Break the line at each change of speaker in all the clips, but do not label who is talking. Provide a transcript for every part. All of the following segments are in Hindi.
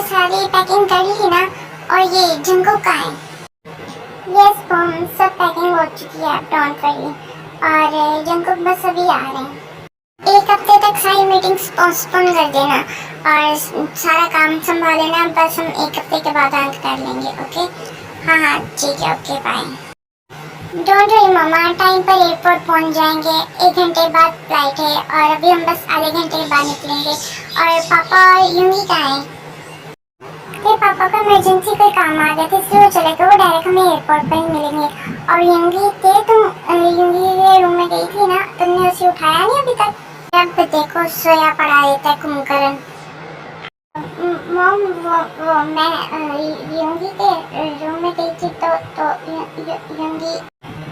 सारी पैकिंग कर ली ना? और ये जंगकुक कहाँ है? यस मॉम, सब पैकिंग हो चुकी है, डोंट वरी। और जंगकुक बस अभी आ रहे हैं। एक हफ्ते तक सारी मीटिंग्स पोस्टपोन कर देना और सारा काम संभाल लेना। बस हम एक हफ्ते के बाद आके कर लेंगे, ओके? हाँ हाँ ठीक है, ओके बाय। डोंट वरी मामा, टाइम पर एयरपोर्ट पहुंच जाएंगे। 1 घंटे बाद फ्लाइट है और अभी हम बस आधे घंटे के बाद निकलेंगे। और पापा और यूंगी कहाँ है? तेरे पापा का इमरजेंसी कोई काम आ गया था इसलिए वो चले गए। वो डायरेक्ट हमें एयरपोर्ट पर ही मिलेंगे। और यूंगी तुम यूंगी के रूम में गई थी ना, तुमने उसे उठाया नहीं अभी तक? अब देखो सोया पड़ा रहता है कुंभकर्ण। मॉम वो मैं यूंगी के रूम में गई थी तो यूंगी।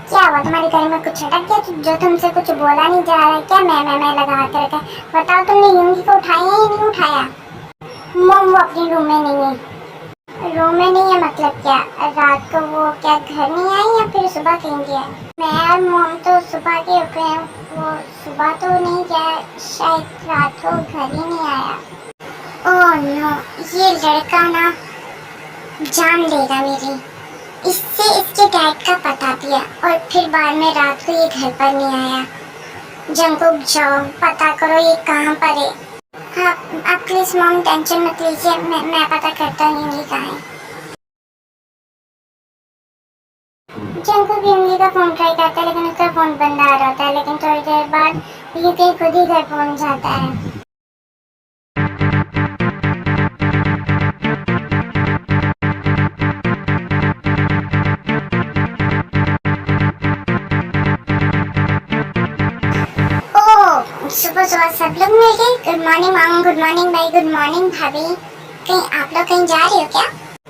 क्या हुआ तुम्हारे घर में? कुछ अटक गया जो तुमसे कुछ बोला नहीं जा रहा है क्या? मैं लगा कर रखा है। बताओ तुमने यूंगी को उठाया या नहीं उठाया? मॉम वो अपने रूम में नहीं है। रूम में नहीं है मतलब क्या? रात को वो क्या घर नहीं आई या फिर सुबह कहीं गया? मैं और मॉम तो सुबह के उठे हैं। वो सुबह तो नहीं गया, शायद रात को घर ही नहीं आया। ओह नो, ये लड़का ना जान लेगा मेरी। इससे इसके डैड का पता दिया और फिर बाद में रात को ये घर पर नहीं आया। जंगकुक जाओ पता करो ये कहाँ पर है। हाँ आप प्लीज मॉम टेंशन मत लीजिए, मैं पता करता हूँ ये कहाँ है। जंगकुक यूंगी का फोन ट्राई करता है लेकिन उसका फोन बंद आ रहा होता है। लेकिन थोड़ी देर बाद यूंगी खुद ही घर पहुँच जाता है। सुबह सुबह सब लोग मिल गए। Good morning mom, good morning भाई, गुड मॉर्निंग भाभी। कहीं आप लोग कहीं जा रहे हो क्या?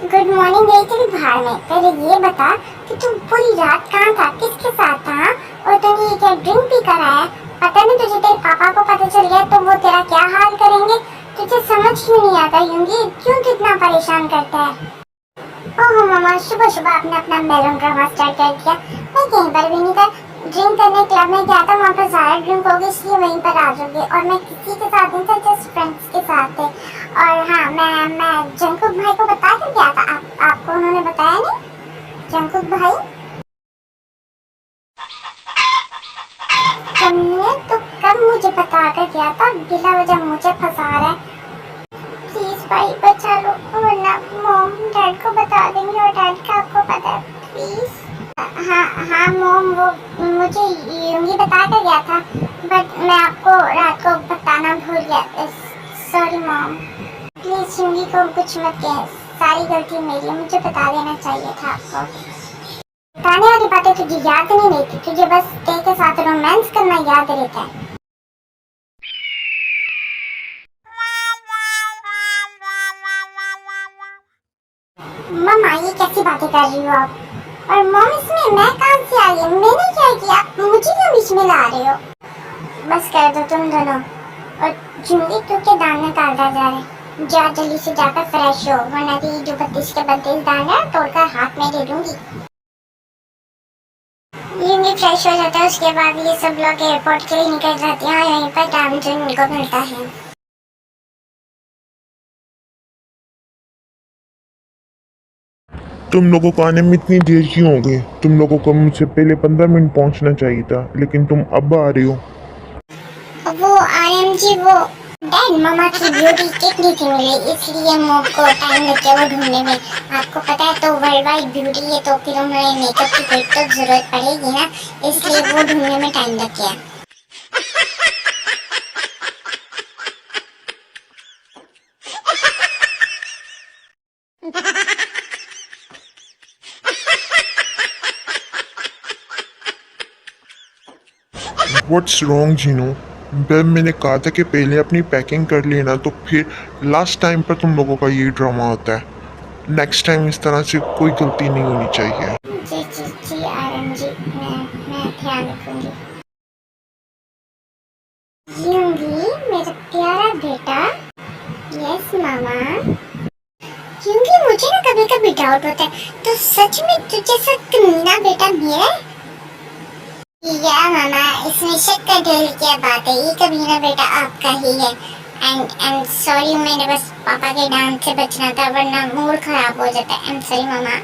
गुड मॉर्निंग गई थी बाहर में। पहले ये बता कि तू पूरी रात कहाँ था, किसके साथ था? और तूने ये क्या ड्रिंक भी करा है? पता नहीं तुझे तेरे पापा को पता चल गया तो वो तेरा क्या हाल करेंगे? तुझे समझ क्यों नहीं आता यूंगी, क्यों कितना परेशान करता है? ओह मामा, सुबह सुबह आपने अपना मेलोन ड्रामा स्टार्ट कर दिया। मैं कहीं पर भी नहीं था, ड्रिंक करने क्लब में गया था, वहाँ पर सारा ड्रिंक हो गई इसलिए वहीं पर आ जाऊंगी। और मैं किसी के साथ नहीं था, जस्ट फ्रेंड्स के साथ थे। और हाँ मैं जंगकुक भाई को बता कर गया था। आपको उन्होंने बताया नहीं? जंगकुक भाई तुमने तो कब मुझे बता कर गया था? बिना वजह मुझे फंसा रहा है। प्लीज भाई बचा लो वरना मॉम डैड को बता देंगे और डैड का आपको पता है, प्लीज। हाँ मॉम वो मुझे यूंगी बता कर गया था बट मैं आपको रात को बताना भूल गया। सॉरी मॉम, प्लीज यूंगी को कुछ मत कह, सारी गलती मेरी है, मुझे बता देना चाहिए था आपको। बताने वाली बातें तुझे याद नहीं रहती, तुझे बस तेरे के साथ रोमांस करना याद रहता है। मम्मा ये कैसी बातें कर रही हो आप? और मॉम इसमें मैं कहाँ से आ गई? मैंने क्या किया? मुझे क्यों बीच में ला रहे हो? बस कर दो तुम दोनों। और जूंगी तू के दाने निकालता जा रहे, जा जल्दी से जाकर फ्रेश हो वरना तेरी जो 32 के 32 दाने तोड़कर हाथ में दे दूंगी। यूंगी फ्रेश हो जाता है, उसके बाद ये सब लोग एयरपोर्ट के लिए निकल जाते हैं और यहीं पर टाइम जो इनको मिलता है।
तुम लोगों को आने में इतनी देर क्यों हो गई? तुम लोगों को मुझसे पहले 15 मिनट पहुंचना चाहिए था, लेकिन तुम अब आ रही हो।
वो आरएमजी वो डैड मामा की ब्यूटी किट नहीं थी मिली इसलिए मॉम को टाइम लग गया वो ढूंढने में। आपको पता है तो वर्ल्ड वाइड ब्यूटी है तो फिर उन्हें मेकअप की किट तो जरूरत पड़ेगी ना, इसलिए वो ढूंढने में टाइम लग गया।
What's wrong Jinu? जब मैंने कहा था कि पहले अपनी पैकिंग कर लेना तो फिर लास्ट टाइम पर तुम लोगों का ये ड्रामा होता है। नेक्स्ट टाइम इस तरह से कोई गलती नहीं होनी चाहिए।
जी आरएमजी, मैं ध्यान रखूंगी। यूंगी मेरा प्यारा बेटा। यस मामा। यूंगी मुझे ना कभी कभी डाउट होता है तो सच में तुझे सा कमीना बेटा भी है? या मामा इसमें शक का दिल क्या बात है, ये कमीना बेटा आपका ही है। एंड सॉरी, मैंने बस पापा के डांट से बचना था वरना मूड खराब हो जाता है। आई एम सॉरी मामा।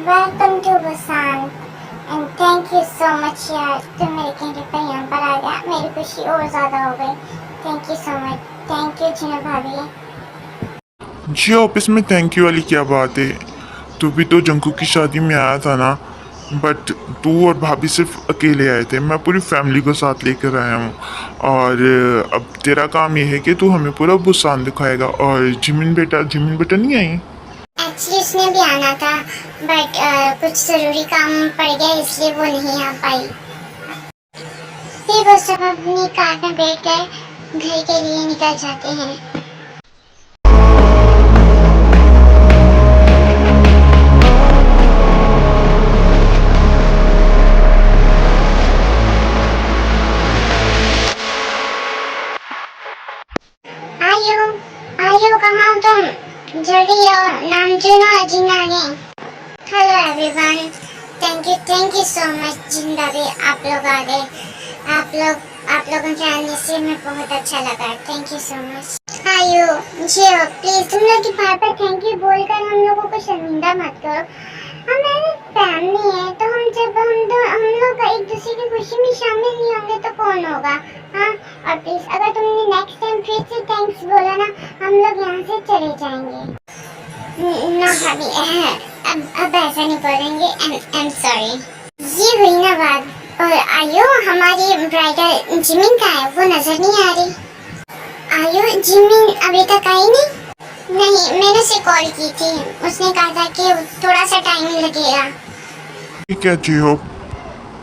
Welcome to Busan and thank you so much यार, तुम मेरे कहने पर यहाँ पर आ गया, मेरी खुशी और ज़्यादा हो गई। Thank you so much. Thank you जिना भाभी।
जी ऑफिस में थैंक यू वाली क्या बात है? तू भी तो जंकू की शादी में आया था ना, बट तू और भाभी सिर्फ अकेले आए थे, मैं पूरी फैमिली को साथ लेकर आया हूँ। और अब तेरा काम ये है कि तू हमें पूरा बुसान दिखाएगा। और जिमिन बेटा नहीं आई?
एक्चुअली उसने भी आना था बट कुछ ज़रूरी काम पड़ गया इसलिए वो नहीं आ पाई। फिर वो सब अपनी कार में बैठ कर घर के लिए निकल जाते हैं। आयो कहाँ हो तुम? जल्दी आओ, नामजुन और जिन आ गए। Hello everyone, thank you so much Jin भाभी, आप लोग आ गए। आप लोगों के आने से मैं बहुत अच्छा लगा। Thank you so much. आयो जियो, प्लीज तुम लोग की बात पर थैंक यू बोलकर हम लोगों को शर्मिंदा मत करो। हमारी फैमिली है तो हम लोग एक दूसरे की खुशी में शामिल नहीं होंगे तो कौन होगा? हाँ, और प्लीज अगर तुमने नेक्स्ट टाइम फिर से थैंक्स बोला ना, हम लोग यहाँ से चले जाएंगे। ना भाभी, अब ऐसा नहीं बोलेंगे। आई एम सॉरी। ये हुई ना बात। और आयो, हमारी ब्राइडल जिमिन का है, वो नजर नहीं आ रही। आयो, जिमिन अभी तक आई नहीं? नहीं, मैंने उसे कॉल की थी, उसने कहा था कि थोड़ा सा टाइम लगेगा।
ठीक है जियो,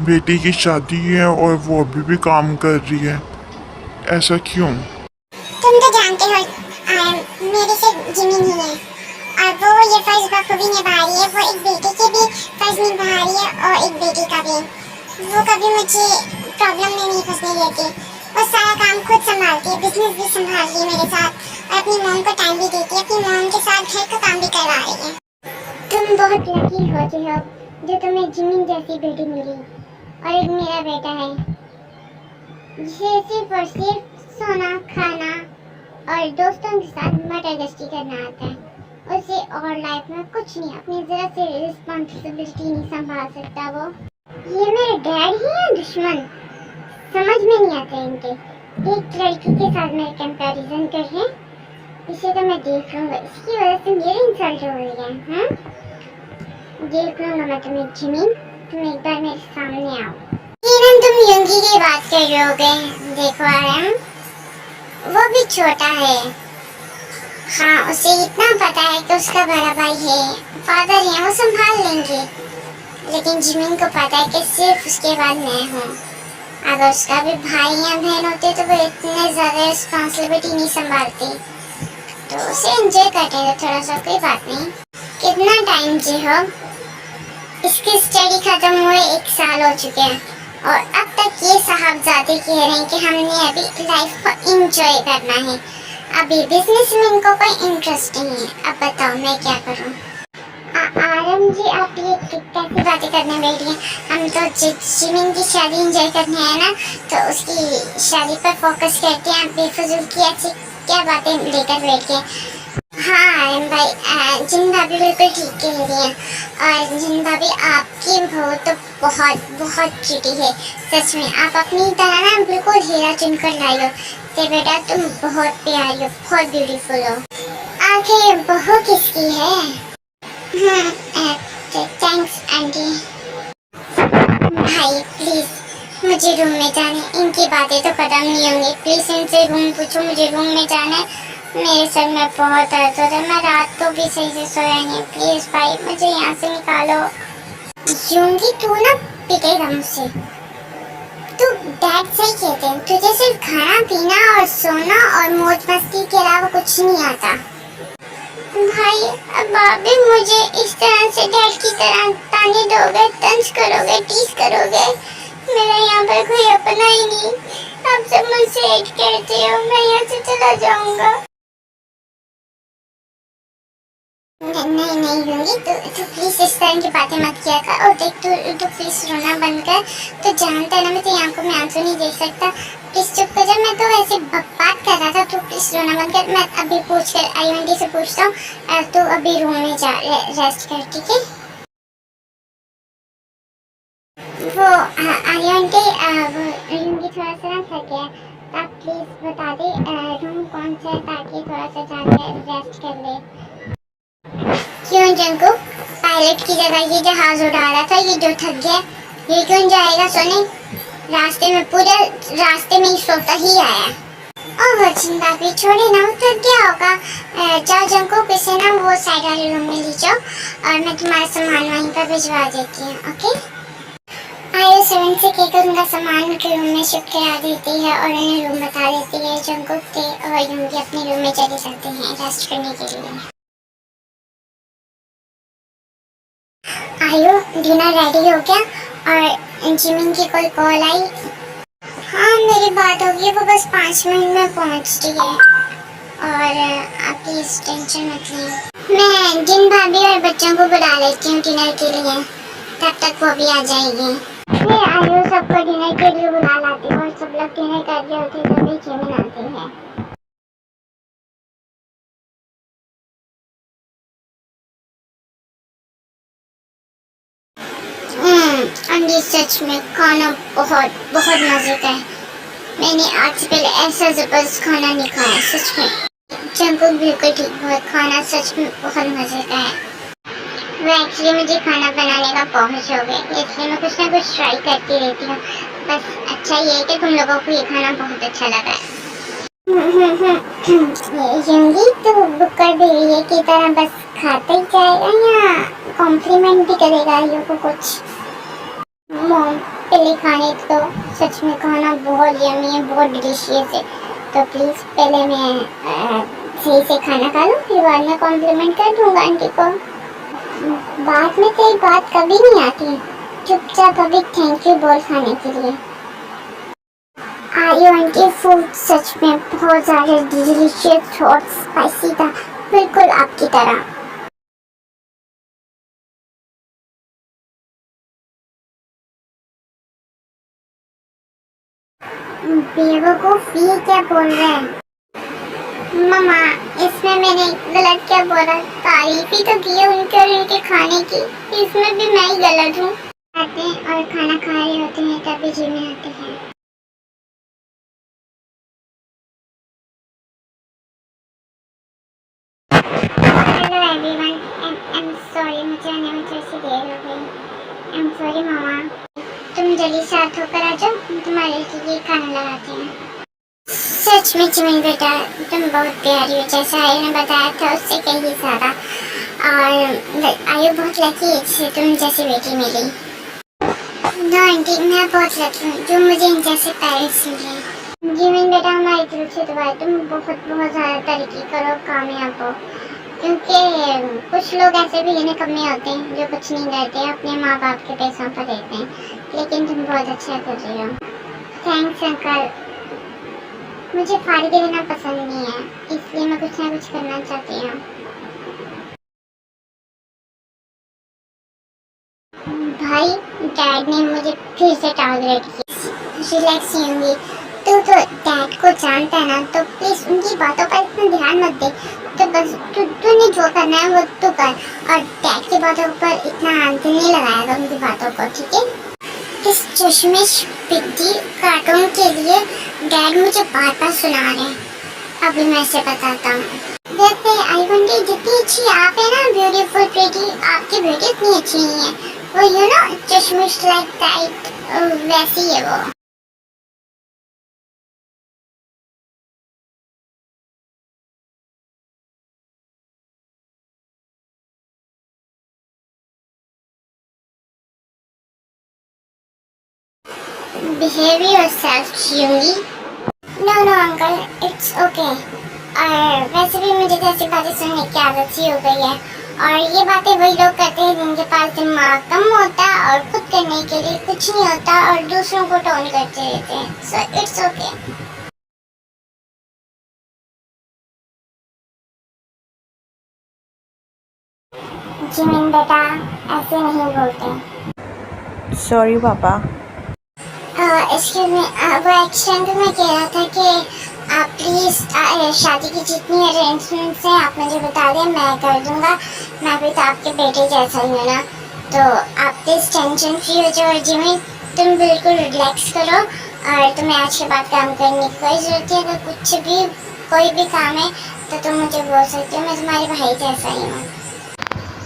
बेटी की शादी है और वो अभी भी काम कर रही है, ऐसा क्यों?
तुम तो जानते हो मेरे से जिमिन ही है और वो ये फर्ज बखूबी निभा रही है। वो एक बेटे के भी फर्ज निभा रही है और एक बेटी का भी। वो कभी मुझे प्रॉब्लम में नहीं फंसने देती। वो सारा काम खुद संभालती है, बिजनेस भी संभाल रही है मेरे साथ और अपनी मॉम को टाइम भी देती है। अपनी मॉम के साथ घर का काम भी करवा रही है। तुम बहुत लकी होती हो जो तुम्हें जिमिन जैसी बेटी मिली। और एक मेरा बेटा है जिसे सिर्फ और सिर्फ सोना, खाना और दोस्तों के साथ मटर गश्ती करना आता है। उसे और लाइफ में कुछ नहीं, अपनी जरा से रिस्पॉन्सिबिलिटी नहीं संभाल सकता। वो ये मेरे डैड ही हैं दुश्मन, समझ में नहीं आता इनके। एक लड़की के साथ मेरे कंपैरिजन कर रहे हैं, इसे तो मैं देख लूंगा, इसकी वजह से मेरी इंसल्ट हो रही है। हाँ, देख लूंगा मैं तुम्हें जिमिन, तुम एक बार मेरे सामने आओ। इवन तुम युंगी की बात कर रहे होगे, देखो आराम, वो भी छोटा है। हाँ, उसे इतना पता है कि उसका बड़ा भाई है, फादर है, वो संभाल लेंगे। लेकिन जिमिन को पता है कि सिर्फ उसके बाद मैं हूँ। अगर उसका भी भाई या बहन होते तो वो इतने ज़्यादा रिस्पॉन्सिबिलिटी नहीं संभालती। तो उसे एंजॉय करते हैं थोड़ा सा, कोई बात नहीं। कितना टाइम जी हो, इसकी स्टडी खत्म हुए 1 साल हो चुके हैं और अब तक ये साहबजादे कह रहे हैं कि हमने अभी लाइफ को एंजॉय करना है। अभी बिजनेस में इनको कोई इंटरेस्ट नहीं है। अब बताओ मैं क्या करूं? आरम जी, आप ये कैसी बातें करने बैठी हैं? हम तो जिमिन की शादी एंजॉय करने हैं ना, तो उसकी शादी पर फोकस करते हैं। बेफजूल की ऐसी क्या बातें लेकर बैठ गए? हाँ आरम भाई, जिन भाभी बिल्कुल ठीक कह रही हैं। और जिन भाभी, आपकी बहू तो बहुत बहुत चिटी है, सच में। आप अपनी तरह ना बिल्कुल हीरा चुनकर लाई हो। तो बेटा तुम बहुत प्यारी हो, बहुत ब्यूटीफुल हो। आखिर बहू किसकी है? Thanks aunty. भाई प्लीज मुझे रूम में जाने, इनकी बातें तो खत्म नहीं होंगी। प्लीज इनसे रूम पूछो, मुझे रूम में जाना है। मेरे सर में बहुत दर्द हो रहा है, मैं रात को भी सही से सोया नहीं। प्लीज भाई मुझे यहाँ से निकालो। यूंगी तू ना पिटेगा मुझसे। तू डैड सही कहते हैं, तुझे सिर्फ खाना पीना और सोना और मौज मस्ती के अलावा कुछ नहीं आता। भाई अब आप भी मुझे इस तरह से डैड की तरह ताने दोगे, तंज करोगे, टीज करोगे। मेरा यहाँ पर कोई अपना ही नहीं। आप सब मुझसे हेट करते हो, मैं यहाँ से चला जाऊंगा। नहीं नहीं लूंगी, तू प्लीज इस तरह की बातें मत किया कर। और देख तू प्लीज रोना बंद कर। तू जानता है ना मैं तेरी आंखों में आंसू नहीं देख सकता। प्लीज चुप कर जा। मैं तो वैसे बात कर रहा था, तू प्लीज रोना बंद कर। मैं अभी पूछ कर आईवंटी से पूछता हूँ। तू अभी रूम में जा रेस्ट कर, ठीक है? वो आईवंटी रूम की थोड़ा सा ना थक गया, आप प्लीज बता दे रूम कौन सा है ताकि थोड़ा सा जाकर रेस्ट कर ले। क्यों जंकु, पायलट की जगह ये जहाज उड़ा रहा था, ये जो थक गया ये क्यों जाएगा सोने? रास्ते में पूरे रास्ते में ही सोता ही आया। ओह चिंता भी छोड़े ना, वो थक गया होगा। जाओ जंकु, किसे ना वो साइड वाले रूम में ले जाओ और मैं तुम्हारा सामान वहीं पर भिजवा देती हूँ, ओके? आयो 7 से कहकर उनका सामान उनके रूम में शिफ्ट करा देती है और उन्हें रूम बता देती है। जंकु के और यूंगी अपने रूम में चले जाते हैं रेस्ट करने के लिए। आयो डिनर रेडी हो गया और जिमिन की कोई कॉल आई? हाँ मेरी बात होगी, वो बस 5 मिनट में पहुँच रही है और आप प्लीज टेंशन मत लें। मैं जिन भाभी और बच्चों को बुला लेती हूँ डिनर के लिए, तब तक वो भी आ जाएगी। मैं आयो सबको डिनर के लिए बुला लाती हूँ और सब लोग डिनर कर रहे होते तभी जिमिन आती है। अंडी सच में खाना बहुत बहुत मजे का है। मैंने आज से पहले ऐसा जबरदस्त खाना नहीं खाया सच में। जंकुक बिल्कुल ठीक, बहुत खाना सच में बहुत मजे का है। वो एक्चुअली मुझे खाना बनाने का बहुत शौक है, इसलिए मैं कुछ ना कुछ ट्राई करती रहती हूँ। बस अच्छा ये है कि तुम लोगों को ये खाना बहुत अच्छा लगा है। यंगी तो बुक्कर भेड़िए की तरह बस खाता ही जाएगा या कॉम्प्लीमेंट भी करेगा यू को कुछ? मॉम पहले खाने तो सच में खाना बहुत यम्मी है, बहुत डिलीशियस है, तो प्लीज पहले मैं सही से खाना खा लूँ, फिर बाद में कॉम्प्लीमेंट कर दूँगा आंटी को। बाद में तेरी बात कभी नहीं आती, चुपचाप अभी थैंक यू बोल खाने के लिए। आयो आंटी फूड सच में बहुत ज़्यादा डिलीशियस और स्पाइसी था, बिल्कुल आपकी तरह। बेवकूफ ये क्या बोल रहे हैं? मम्मा इसमें मैंने गलत क्या बोला? तारीफ ही तो की है उनके और उनके खाने की, इसमें भी मैं ही गलत हूँ। आते हैं और खाना खा रहे होते हैं तभी जी में आते हैं। Hello everyone, I am sorry मुझे आने में थोड़ी सी देर हो गई। आई एम सॉरी मामा, तुम जल्दी से हाथ होकर आ जाओ, तुम्हारे लिए खाना लगाते हैं। सच में जिमिन बेटा तुम बहुत प्यारी हो, जैसा आयु ने बताया था उससे कहीं ज़्यादा। और आयु बहुत लकी है जिसे तुम जैसी बेटी मिली। नो आंटी मैं बहुत लकी हूँ जो मुझे इन जैसे पेरेंट्स मिले। जिमिन बेटा हमारी दिल से दुआ है तुम बहुत बहुत ज़्यादा तरक्की करो, कामयाब हो, क्योंकि कुछ लोग ऐसे भी निकम्मे होते हैं जो कुछ नहीं करते, अपने माँ बाप के पैसों पर रहते हैं, लेकिन तुम बहुत अच्छा कर रही हो। थैंक्स अंकल, मुझे फारिग रहना पसंद नहीं है, इसलिए मैं कुछ ना कुछ करना चाहती हूँ। भाई डैड ने मुझे फिर से टारगेट किया। रिलैक्स होंगी, तू तो डैड को जानता है ना, तो प्लीज उनकी बातों पर इतना ध्यान मत दे। तो बस तूने जो करना है वो तू कर, और डैड की बातों पर इतना दिल नहीं लगाएगा उनकी बातों को, ठीक है? इस चश्मिश पिद्दी कार्टून के लिए डैड मुझे बार बार सुना रहे हैं। अभी मैं इसे बताता हूँ। वैसे आईवंटी जितनी अच्छी आप है ना, ब्यूटीफुल प्रीटी, आपकी ब्यूटी इतनी अच्छी नहीं है। वो यू नो चश्मिश लाइक टाइप वैसी है वो। Behave yourself, Yumi. No, no, uncle. It's okay. और वैसे भी मुझे तो ऐसी बातें सुनने की आदत सी हो गई है। और ये बातें वही लोग करते हैं जिनके पास दिमाग कम होता है और खुद करने के लिए कुछ नहीं होता और दूसरों को टोन करते रहते हैं। So it's okay. जिमिन बेटा ऐसे नहीं बोलते।
सॉरी पापा।
एक्सक्यूज मी, वो एक्सटेंड में कह रहा था कि आप प्लीज़ शादी की जितनी अरेंजमेंट्स हैं आप मुझे बता दें, मैं कर दूंगा। मैं भी तो आपके बेटे जैसा ही हूँ ना, तो आप प्लीज़ टेंशन फ्री हो जाओ। और जिमिन तुम बिल्कुल रिलैक्स करो और तुम्हें आज के बाद काम करने की कोई ज़रूरत है। अगर कुछ भी कोई भी काम है तो तुम मुझे बोल सकते हो, मैं तुम्हारे भाई जैसा ही हूँ।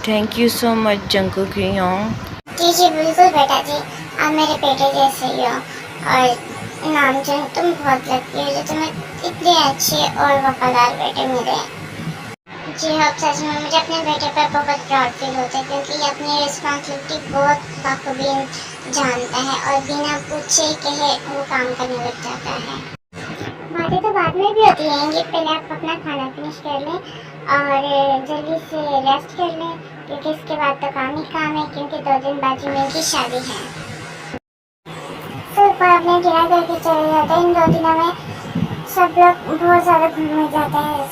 Thank you so much Jungkook युयोंग।
जी जी बिल्कुल बेटा जी, आप मेरे बेटे जैसे ही हो। और नामचंद तुम बहुत लकी हो जो तुम्हें इतने अच्छे और वफादार बेटे मिले। जी हाँ, सच में मुझे अपने बेटे पर बहुत प्राउड फील होता है क्योंकि ये अपनी रिस्पॉन्सिबिलिटी बहुत बखूबी जानता है और बिना पूछे कहे वो काम करने लग जाता है। बातें तो बाद में भी होती रहेंगी, पहले आप अपना खाना फिनिश कर लें और जल्दी से रेस्ट कर लें क्योंकि इसके बाद तो काम ही काम है, क्योंकि 2 दिन बाद जिमिन की शादी है। सिर्फ आपने डिनर करके चले जाते हैं। इन 2 दिनों में सब लोग बहुत ज़्यादा घूमने जाते हैं,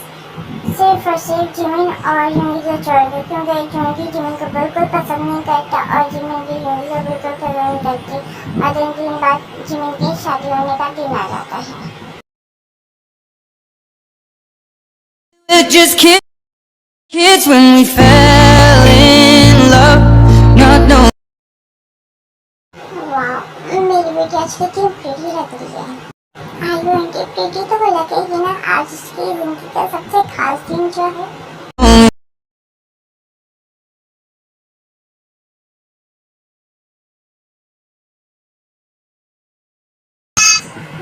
सिर्फ और सिर्फ जिमिन और युंगी को छोड़ के, क्योंकि युंगी जिमिन को बिल्कुल पसंद नहीं करता और जिमिन भी युंगी को बिल्कुल पसंद नहीं करती। और 2 दिन बाद जिमिन की शादी होने का दिन आ जाता है।
We're just kids when we fell in love, not knowing.
वाह, मेरी बेटी आज कितनी प्रीटी लग रही है। आई ट्वेंटी प्रीटी तो वो लगेगी ना, आज उसकी जिंदगी का सबसे खास दिन जो है।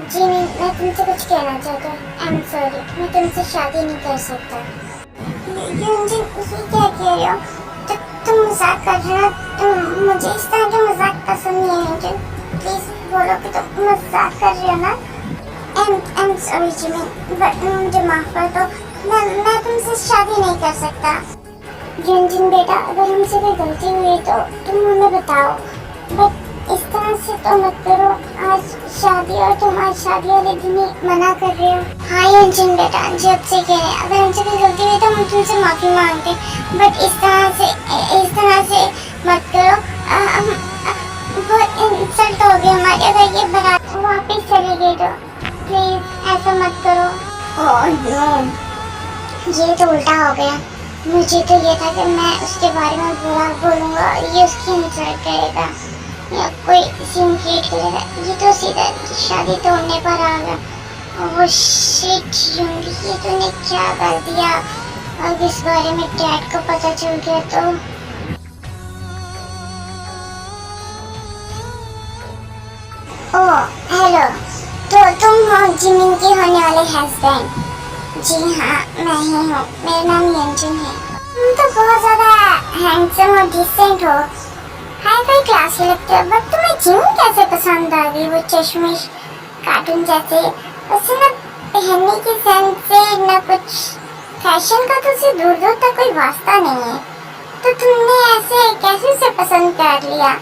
जिमिन, मैं तुमसे कुछ कहना चाहता हूँ। आई एम सॉरी, मैं तुमसे शादी नहीं कर सकता। युंजिन, ये क्या कह रहे हो? तुम मजाक कर रहे हो? मुझे इस तरह के मजाक पसंद नहीं है युंजिन। प्लीज बोलो कि तुम मजाक कर रहे हो ना। आई एम सॉरी जिमिन, बट मुझे माफ कर दो। मैं तुमसे शादी नहीं कर सकता। युंजिन बेटा, अगर हमसे कोई गलती हुई तो तुम हमें बताओ, बट इस तरह से तो मत करो। आज शादी और तुम आज शादी वाले दिन ही मना कर रहे हो। हाँ युंजिन बेटा, जब से कह रहे हैं, अगर हमसे कोई गलती हुई तो हम तुमसे माफी मांगते, बट इस तरह से मत करो। बहुत इंसल्ट हो गई हमारी। अगर ये बारात वापस चली गई तो प्लीज ऐसा मत करो। ओह नो, ये तो उल्टा हो गया। मुझे तो ये था कि मैं उसके बारे में बुरा बोलूँगा, ये उसकी इंसल्ट करेगा या कोई सीन क्रिएट करेगा। ये तो सीधा शादी तोड़ने पर आ गया। ओह शिट युंगी, ये तूने क्या कर दिया? अब इस बारे में डैड को पता चल गया तो। ओह हेलो, तो तुम हो जिमिन की होने वाले हस्बैंड? जी हाँ, मैं ही हूँ। मेरा नाम युंजिन है। तुम तो बहुत ज़्यादा हैंडसम और डिसेंट हो, हाई फाई क्लास के लगते हो, बट तुम्हें जिमिन कैसे पसंद आ गई? वो चश्मिश कार्टून जैसे, उसे ना पहनने की सेंस से ना कुछ फैशन का तो उसे दूर दूर तक कोई वास्ता नहीं है। तो तुमने ऐसे कैसे उसे पसंद कर लिया?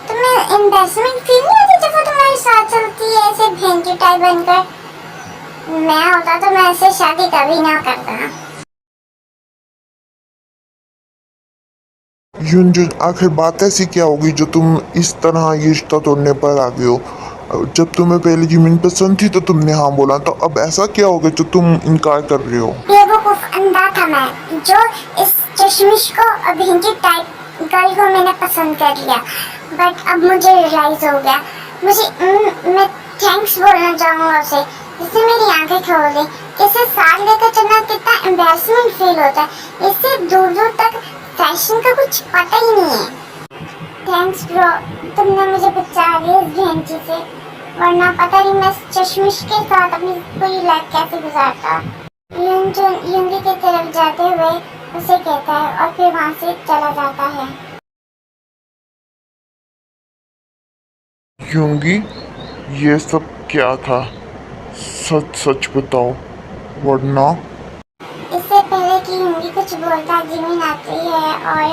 तुम्हें एम्बैरेसमेंट फील नहीं होती जब वो तुम्हारे साथ चलती है ऐसे भेंटी टाइप बनकर? मैं होता तो मैं ऐसे शादी कभी ना करता।
युंजुन, आखिर बात ऐसी क्या होगी जो तुम इस तरह ये रिश्ता तोड़ने पर आ गए हो? जब तुम्हें पहले जिमिन पसंद थी तो तुमने हाँ बोला, तो अब ऐसा क्या हो गया जो तुम इनकार कर रहे हो?
बेवकूफ अंधा था मैं, जो इस चश्मिश को और भेंटी टाइप गर्ल को मैंने पसंद कर लिया। बट अब मुझे रियलाइज हो गया। मैं थैंक्स बोलना चाहूँगा उसे, जिसने मेरी आंखें खोल दी। इसे साथ लेकर चलना कितना एम्बैरेसमेंट फील होता है। इससे दूर दूर तक फैशन का कुछ पता ही नहीं है। थैंक्स ब्रो, तुमने मुझे बचा लिया इस भेंटी से, वरना पता नहीं मैं चश्मिश के साथ अपनी पूरी लाइफ कैसे गुजारता। युंगी की तरफ जाते हुए उसे कहता है और फिर वहाँ से चला जाता है।
युंगी, ये सब क्या था? सच सच बताओ, वरना
बाद जिमिन आती है और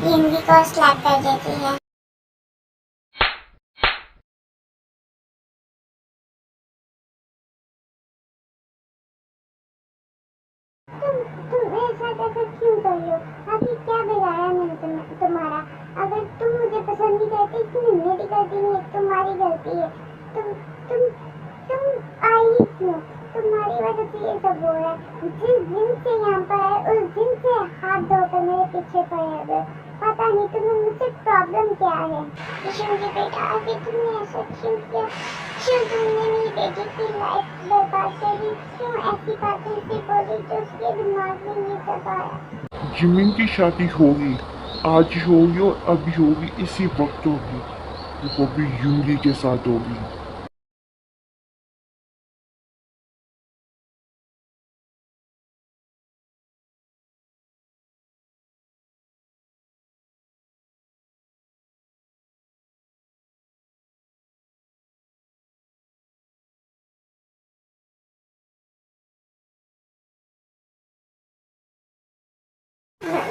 युंगी को स्लैप कर देती है। तुम ऐसा कैसे क्यों कर रही हो? अभी क्या बिगाड़ा मैंने तुम्हारा? अगर तुम मुझे पसंद नहीं करती, इसकी मिन्नत करती नहीं, तुम्हारी गलती है। तुम आई ही क्यों? तुम्हारी वजह से ये सब हो रहा है। जिस दिन से यहाँ पर आए उस दिन से हाथ धोकर मेरे पीछे पड़े हुए। पता नहीं तुम्हें मुझसे प्रॉब्लम क्या है? शिवजी बेटा, अभी तुमने ऐसा क्यों किया? क्यों तुमने मेरी बेटी की लाइफ बर्बाद करी? क्यों ऐसी बातें से बोली जो उसके दिमाग में ये सब आया?
जिमिन की शादी होगी, आज होगी और अभी होगी, इसी वक्त होगी, वो भी युंगी के साथ होगी।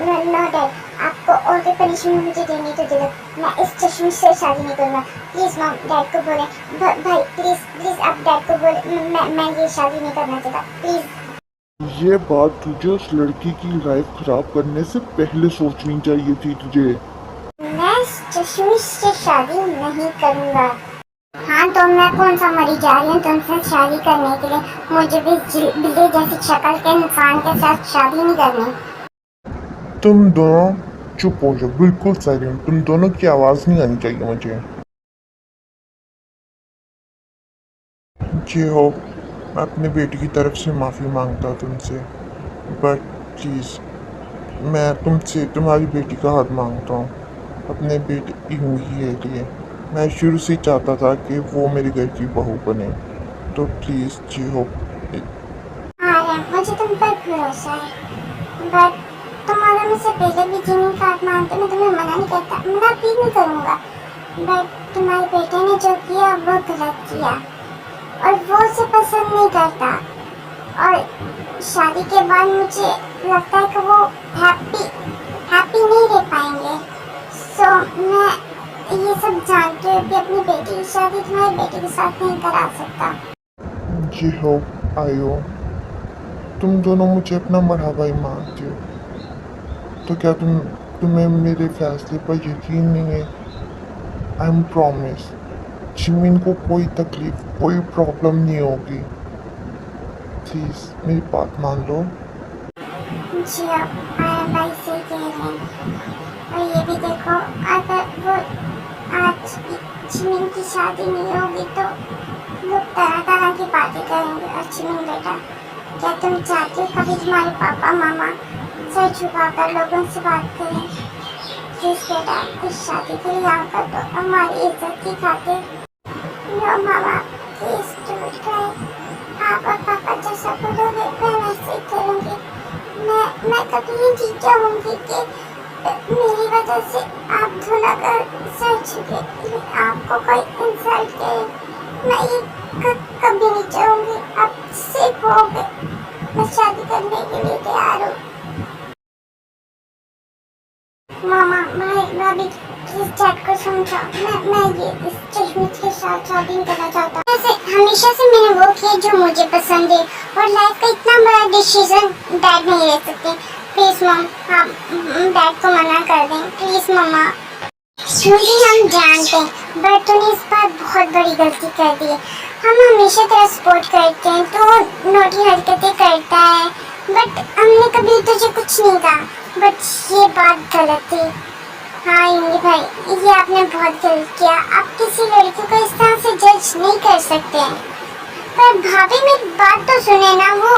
नो डैड, आपको और कोई पनिशमेंट मुझे देनी तो दे दो। मैं इस चश्मे से शादी नहीं करूँगा। प्लीज मॉम, डैड को बोले। भाई प्लीज आप डैड को बोले, मैं ये शादी नहीं करना चाहता, प्लीज।
ये बात तुझे उस लड़की की लाइफ खराब करने से पहले सोचनी चाहिए थी तुझे।
मैं इस चश्मे से शादी नहीं करूँगा। हाँ तो मैं कौन सा मरी जा रही हूँ तुमसे शादी करने के लिए? मुझे भी बिल्ली जैसी शक्ल के इंसान के साथ शादी नहीं करनी।
तुम दोनों चुप हो जाओ, बिल्कुल साइलेंट। तुम दोनों की आवाज़ नहीं आनी चाहिए मुझे। जी हो, मैं अपने बेटी की तरफ से माफ़ी मांगता हूँ तुमसे, बट प्लीज़ मैं तुमसे तुम्हारी बेटी का हाथ मांगता हूँ अपने बेटी युंगी के लिए। मैं शुरू से चाहता था कि वो मेरे घर की बहू बने, तो प्लीज़ जी हो।
हाँ मुझे तुम पर भरोसा है, बट तुम अगर मुझसे पहले भी जिमिन का हाथ मांगते, मैं तुम्हें मना नहीं करता, मना भी नहीं करूँगा। बट तुम्हारे बेटे ने जो किया वो गलत किया और वो उसे पसंद नहीं करता, और शादी के बाद मुझे लगता है कि वो हैप्पी नहीं रह पाएंगे। सो मैं ये सब जानते हुए भी अपनी बेटी की शादी तुम्हारे बेटे के साथ नहीं करा सकता।
जी हो आयो, तुम दोनों मुझे अपना मरहबा ही मानते हो, तो क्या तुम्हें मेरे फैसले पर यकीन नहीं है? आई एम प्रॉमिस, जिमिन को कोई तकलीफ कोई प्रॉब्लम नहीं होगी। प्लीज़ मेरी बात मान लो।
जी आप भाई से कह रहे हैं, और ये भी देखो अगर वो आज जिमिन की शादी नहीं होगी तो लोग तरह तरह की बातें करेंगे। और जिमिन बेटा, क्या तुम चाहते हो कभी तुम्हारे पापा मामा सर झुकाकर लोगों से बात करें? प्लीज बेटा, इस शादी के लिए आकर दो हमारी इज्जत की खातिर। नो मामा, प्लीज डू ट्राई। आप और पापा जैसा बोलोगे मैं वैसे ही करूँगी। मैं कभी नहीं जीत जाऊँगी कि मेरी वजह से आप दोनों का सर झुके, आपको कोई इंसल्ट करे। मैं ये कभी नहीं चाहूँगी। आप सिर्फ हो गए, मैं शादी करने के लिए तैयार हूँ। मामा भाभी प्लीज डैड को समझाओ, मैं ये इस चश्मे के साथ शादी नहीं करना चाहता। ऐसे हमेशा से मैंने वो किया जो मुझे पसंद है, और लाइफ का इतना बड़ा डिसीजन डैड नहीं ले सकते। प्लीज मॉम, आप डैड को मना कर दें प्लीज। मम्मा क्योंकि हम जानते हैं बट तूने इस बार बहुत बड़ी गलती कर दी है। हम हमेशा तेरा सपोर्ट करते हैं, तो नोटी हरकतें करता है, बट हमने कभी तुझे कुछ नहीं कहा, बट ये बात गलत थी। हाँ युंगी भाई, ये आपने बहुत गलत किया। आप किसी लड़की को इस तरह से जज नहीं कर सकते हैं। पर भाभी मेरी बात तो सुने ना। वो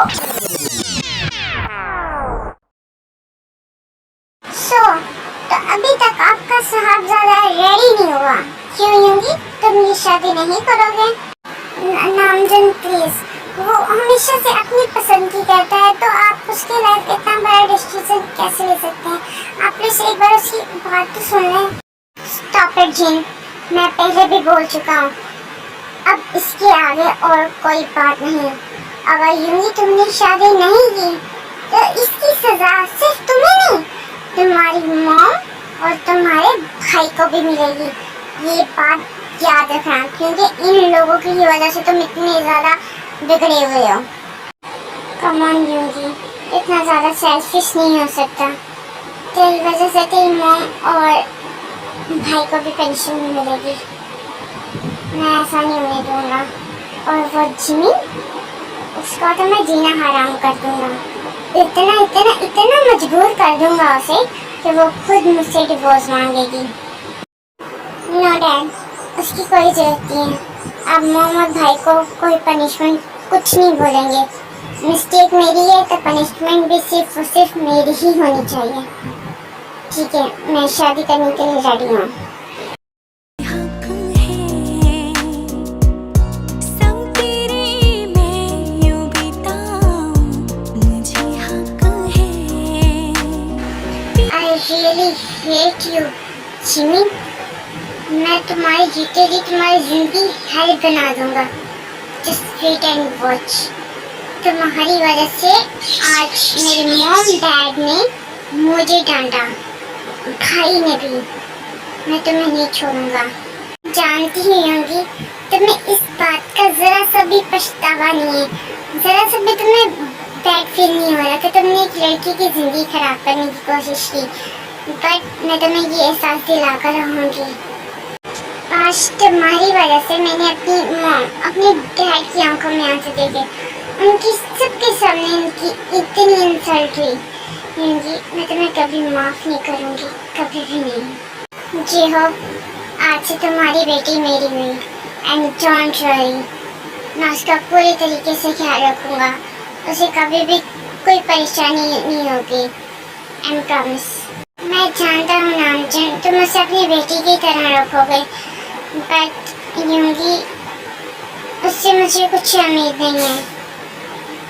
तो अभी तक आपका साहबजादा रेडी नहीं हुआ, क्यों युंगी? तुम ये शादी नहीं करोगे? नामजन प्लीज, वो हमेशा से अपनी पसंद की करता है, तो आप उसके लाइफ इतना बड़ा डिसीजन कैसे ले सकते हैं? आप प्लीज एक बार उसकी बात तो सुन लें। स्टॉप इट जिन, मैं पहले भी बोल चुका हूँ, अब इसके आगे और कोई बात नहीं। अगर यूं ही तुमने शादी नहीं की तो इसकी सजा सिर्फ तुम्हें नहीं तुम्हारी मॉम और तुम्हारे भाई को भी मिलेगी। ये बात याद रखना, क्योंकि इन लोगों की वजह से तुम इतने ज्यादा बिगड़े हुए हो। कम ऑन यूंगी, इतना ज्यादा सेल्फिश नहीं हो सकता। तेरी वजह से तेरी मॉम और भाई को भी पेंशन मिलेगी। मैं ऐसा नहीं होने दूंगा। और वो जिमी, उसका तो मैं जीना हराम कर दूंगा। इतना इतना इतना मजबूर कर दूंगा उसे कि वो खुद मुझसे डिवोर्स मांगेगी। नो डैड, उसकी कोई जरूरत नहीं है। अब मॉम और भाई को कोई पनिशमेंट कुछ नहीं बोलेंगे। मिस्टेक मेरी है तो पनिशमेंट भी सिर्फ और सिर्फ मेरी ही होनी चाहिए। ठीक है, मैं शादी करने के लिए रेडी हूँ।
हक है संग तेरे मैं यूं बिताऊं, मुझे हक है।
I really hate you, Jimmy. मैं तुम्हारी जीते जी तुम्हारी जिंदगी हल बना दूंगा। Just wait and watch। तुम्हारी वजह से आज मेरे मॉम डैड ने मुझे डांटा, भाई ने भी। मैं तुम्हें नहीं छोड़ूंगा। जानती ही होंगी तुम्हें इस बात का जरा सा भी पछतावा नहीं है। जरा सा भी तुम्हें बैड फील नहीं हो रहा कि तुमने एक लड़की की जिंदगी खराब करने की कोशिश की। बट मैं तुम्हें ये एहसास दिलाकर रहूंगी, आज तुम्हारी वजह से मैंने अपनी मॉम, अपने डैड की आंखों में आंसू देखे। उनकी सबके सामने उनकी इतनी इंसल्ट हुई। मैं तुम्हें कभी माफ नहीं करूंगी, कभी भी नहीं। जी हो, आज से तुम्हारी बेटी मेरी हुई। एंड डोंट वरी, मैं उसका पूरी तरीके से ख्याल रखूंगा। उसे कभी भी कोई परेशानी नहीं होगी। And promise. मैं जानता हूँ नामजन, तुम उसे अपनी बेटी की तरह रखोगे, बट यूंगी उससे मुझे कुछ उम्मीद नहीं है।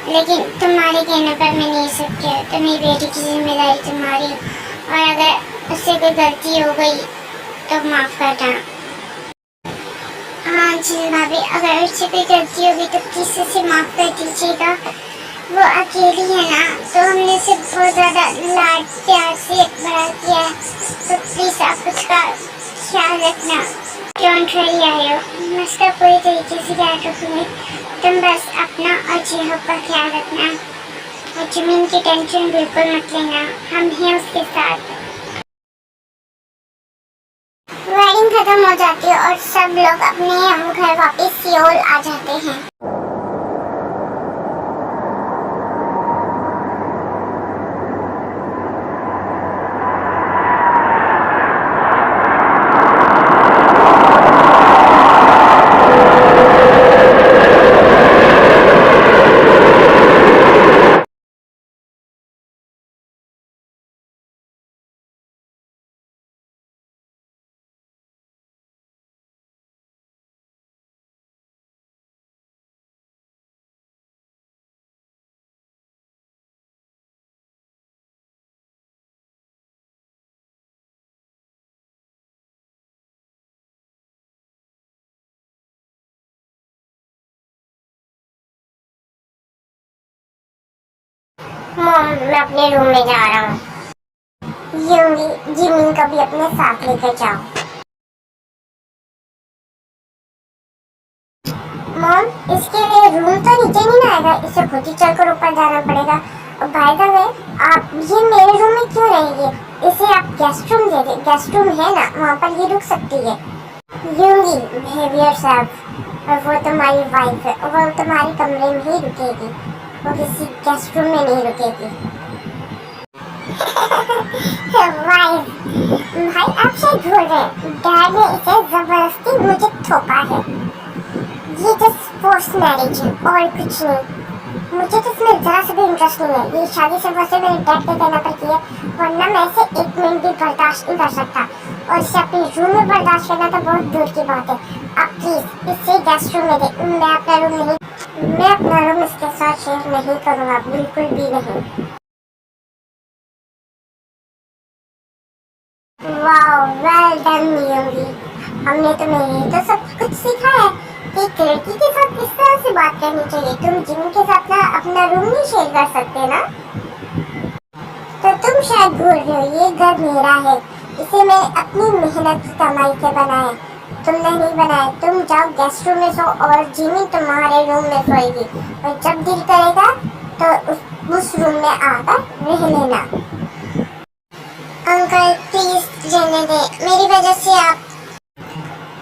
लेकिन तुम्हारे कहने पर मैं नहीं सकती। तुम्हारी बेटी की जिम्मेदारी तुम्हारी, और अगर उससे कोई गलती हो गई तो माफ करना। हाँ जी भाभी, अगर उससे कोई गलती होगी तो प्लीज उसे माफ कर दीजिएगा। वो अकेली है ना, तो हमने उसे बहुत ज़्यादा लाड प्यार से बड़ा किया है, तो प्लीज़ आप उसका ख्याल रखना। डोंट वरी आयो, मैं उसका पूरी तरीके से ख्याल रखूँगी। तुम बस अपना और जीहो का ख्याल रखना, और जमीन की टेंशन बिल्कुल मत लेना। हम हैं उसके साथ। वेडिंग खत्म हो जाती है और सब लोग अपने घर वापस सियोल आ जाते हैं। मॉम, मैं अपने रूम में जा रहा हूँ। यूंगी, जिमी को भी अपने साथ लेकर जाओ। मॉम, इसके लिए रूम तो नीचे नहीं ना आएगा, इसे खुद ही चलकर ऊपर जाना पड़ेगा। और बाय द वे, आप ये मेरे रूम में क्यों रहेंगे? इसे आप गेस्ट रूम दे दे। गेस्ट रूम है ना, वहाँ पर ये रुक सकती है। यूंगी, बिहेव योरसेल्फ। और वो तुम्हारी वाइफ है, वो तुम्हारे कमरे में ही रुकेगी, वो किसी गेस्ट रूम में नहीं रुकेगी। वाइफ, भाई आप शायद भूल रहे हैं, डैड ने इसे जबरदस्ती मुझे थोपा है। ये जस्ट फोर्स मैरिज है और कुछ नहीं। मुझे तो इसमें जरा सा भी इंटरेस्ट नहीं है। ये शादी से वैसे मेरे डैड के कहने पर की है, वरना मैं इसे एक मिनट भी बर्दाश्त नहीं कर सकता। और इसे अपने रूम में बर्दाश्त करना तो बहुत दूर की बात है। आप प्लीज इसे गेस्ट रूम में दे। मैं अपना रूम इसके साथ शेयर नहीं करूँगा, बिल्कुल भी नहीं। Wow, well done Yoongi. हमने तुम्हें ये तो सब कुछ सिखाया है कि एक लड़की के साथ किस तरह से बात करनी चाहिए। तुम जिमी के साथ ना अपना रूम नहीं शेयर कर सकते ना, तो तुम तुम शायद भूल रहे हो ये घर मेरा है, इसे मैं अपनी मेहनत की कमाई से बनाया, तुमने नहीं बनाया। तुम जाओ गेस्ट रूम में सो और जिमी तुम्हारे रूम में सोएगी, और जब दिल करेगा तो उस रूम में आकर रह लेना। अंकल प्लीज रहने दे, मेरी वजह से आप।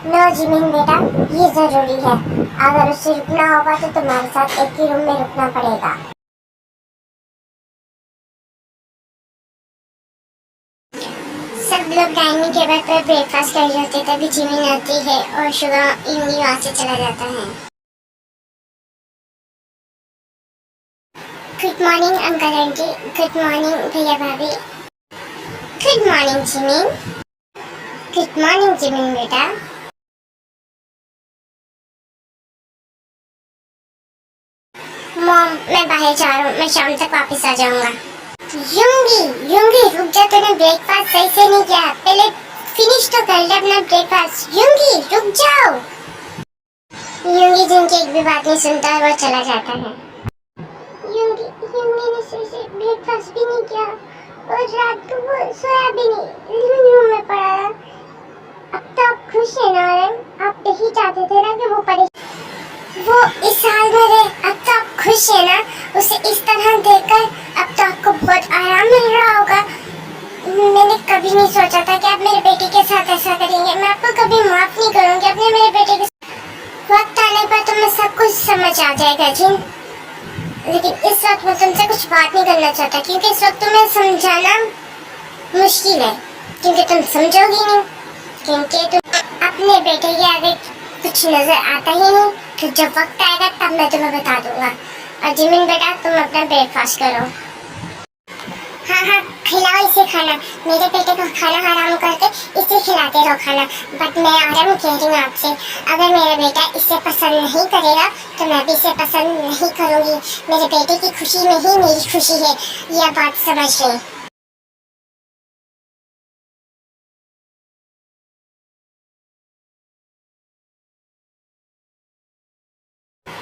नो जिमिन बेटा, ये जरूरी है, अगर उसे रुकना होगा तो तुम्हारे साथ एक ही रूम में रुकना पड़ेगा। सब लोग डाइनिंग टेबल पर ब्रेकफास्ट कर रहे होते तभी जिमिन आती है और शुगर यूंगी वहाँ से चला जाता है। Good morning uncle aunty, good morning भैया भाभी। Good morning Jimin. Good morning Jimin बेटा। मॉम मैं बाहर जा रहा हूँ, मैं शाम तक वापस आ जाऊंगा। यूंगी यूंगी रुक जा, तूने ब्रेकफास्ट सही से नहीं किया, पहले फिनिश तो कर ले अपना ब्रेकफास्ट। यूंगी रुक जाओ। यूंगी जिनकी एक भी बात नहीं सुनता है वो चला जाता है। यूंगी यूंगी ने सही से ब्रेकफास्ट भी नहीं किया और रात को वो सोया भी नहीं, लिविंग रूम में पड़ा रहा। अब तो आप खुश है ना? आप यही चाहते थे ना कि वो इस हाल में रहे, अब तो आप खुश है ना? उसे इस तरह देखकर अब तो आपको बहुत आराम मिल रहा होगा। मैंने कभी नहीं सोचा था कि आप मेरे बेटे के साथ ऐसा करेंगे। मैं आपको कभी माफ नहीं करूंगी। अपने मेरे बेटे के वक्त आने पर तुम्हें सब कुछ समझ आ जाएगा जिन, लेकिन इस वक्त मैं तुमसे कुछ बात नहीं करना चाहता, क्योंकि इस वक्त तुम्हें समझाना मुश्किल है, क्योंकि तुम समझोगी नहीं, क्योंकि तुम अपने बेटे के आगे कुछ नजर आता ही नहीं। तो जब वक्त आएगा तब मैं तुम्हें बता दूंगा। और जिमिन बेटा तुम अपना ब्रेकफास्ट करो। हाँ खिलाओ इसे खाना, मेरे बेटे को खाना हराम करके इसे खिलाते रहो खाना। बट मैं आराम कह रही हूँ आपसे, अगर मेरा बेटा इसे पसंद नहीं करेगा तो मैं भी इसे पसंद नहीं करूँगी। मेरे बेटे की खुशी में ही मेरी खुशी है, यह बात समझ लें।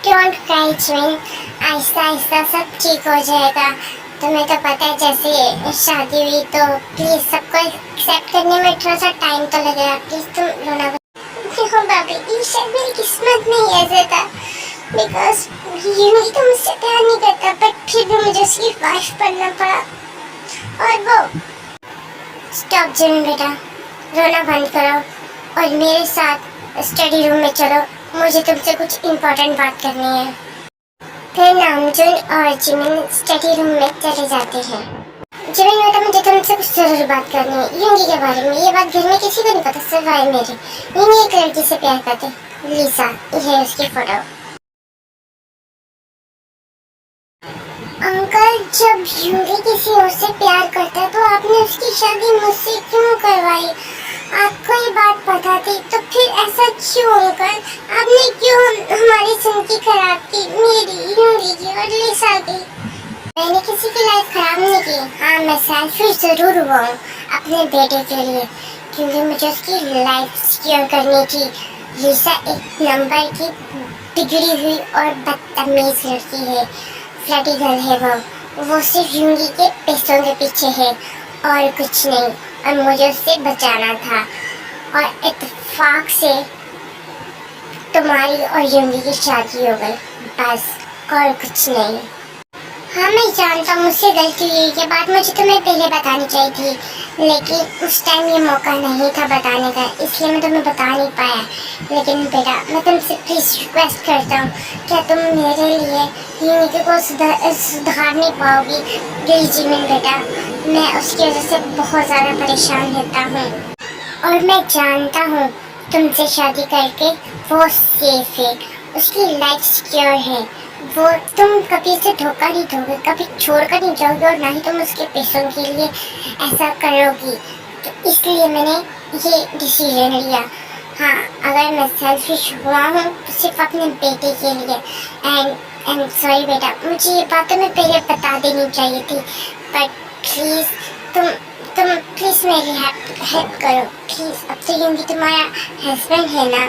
Don't cry Jimin, Aahista Aahista सब ठीक हो जाएगा। तुम्हें तो पता है जैसे शादी हुई तो प्लीज सबको एक्सेप्ट करने में थोड़ा सा टाइम तो लगेगा। प्लीज तुम रोना देखो भाभी, ये शायद मेरी किस्मत में ही ऐसे था, बिकॉज यूं तो मुझसे प्यार नहीं करता, बट फिर भी मुझे उसकी वाइफ बनना पड़ा। और वो स्टॉप जिमिन बेटा, रोना बंद करो और मेरे साथ स्टडी रूम में चलो, मुझे तुमसे कुछ इम्पोर्टेंट बात करनी है। फिर नामजुन और जिमिन स्टडी रूम में चले जाते हैं। जिमिन बेटा मुझे तुमसे कुछ जरूर बात करनी है यूंगी के बारे में। ये बात घर में किसी को नहीं पता सिवाय मेरे। यूंगी एक लड़की से प्यार करते, लिसा, ये है उसकी फोटो। अंकल जब यूंगी किसी और से प्यार करता है तो आपने उसकी शादी मुझसे क्यों करवाई? आपको ये बात पता थी तो फिर ऐसा क्यों अंकल? आपने क्यों हमारी जिंदगी खराब की, मेरी, यूंगी की और लिसा की? मैंने किसी की लाइफ खराब नहीं की। हाँ मैं सेल्फिश जरूर हुआ हूँ अपने बेटे के लिए, क्योंकि मुझे उसकी लाइफ सिक्योर करनी थी। लिसा एक नंबर की बिगड़ी हुई और बदतमीज लड़की है, फ्लडी गर्ल है वो सिर्फ यूंगी के पैसों के पीछे है और कुछ नहीं, और मुझे उससे बचाना था। और इत्तेफाक से तुम्हारी और यूंगी की शादी हो गई, बस और कुछ नहीं। हाँ मैं जानता हूँ मुझसे गलती हुई, ये बात मुझे तुम्हें पहले बतानी चाहिए थी, लेकिन उस टाइम ये मौका नहीं था बताने का, इसलिए मैं तुम्हें बता नहीं पाया। लेकिन बेटा मैं तुमसे प्लीज़ रिक्वेस्ट करता हूँ, क्या तुम मेरे लिए यूंगी को सुधार नहीं पाओगी? प्लीज़ जिमिन बेटा, मैं उसकी वजह से बहुत ज़्यादा परेशान रहता हूँ और मैं जानता हूँ तुमसे शादी करके वो सेफ है, उसकी लाइफ सिक्योर है, वो तुम कभी से धोखा नहीं दोगे, कभी छोड़कर नहीं जाओगे और ना ही तुम उसके पैसों के लिए ऐसा करोगी। तो इसलिए मैंने ये डिसीजन लिया। हाँ अगर मैं सेल्फिश हुआ हूँ तो सिर्फ अपने बेटे के लिए। एंड सॉरी बेटा, मुझे ये बात तुम्हें पहले बता देनी चाहिए थी, बट प्लीज़ तुम प्लीज़ मेरी हेल्प करो प्लीज़। अब तो यूंगी तुम्हारा हस्बैंड है ना?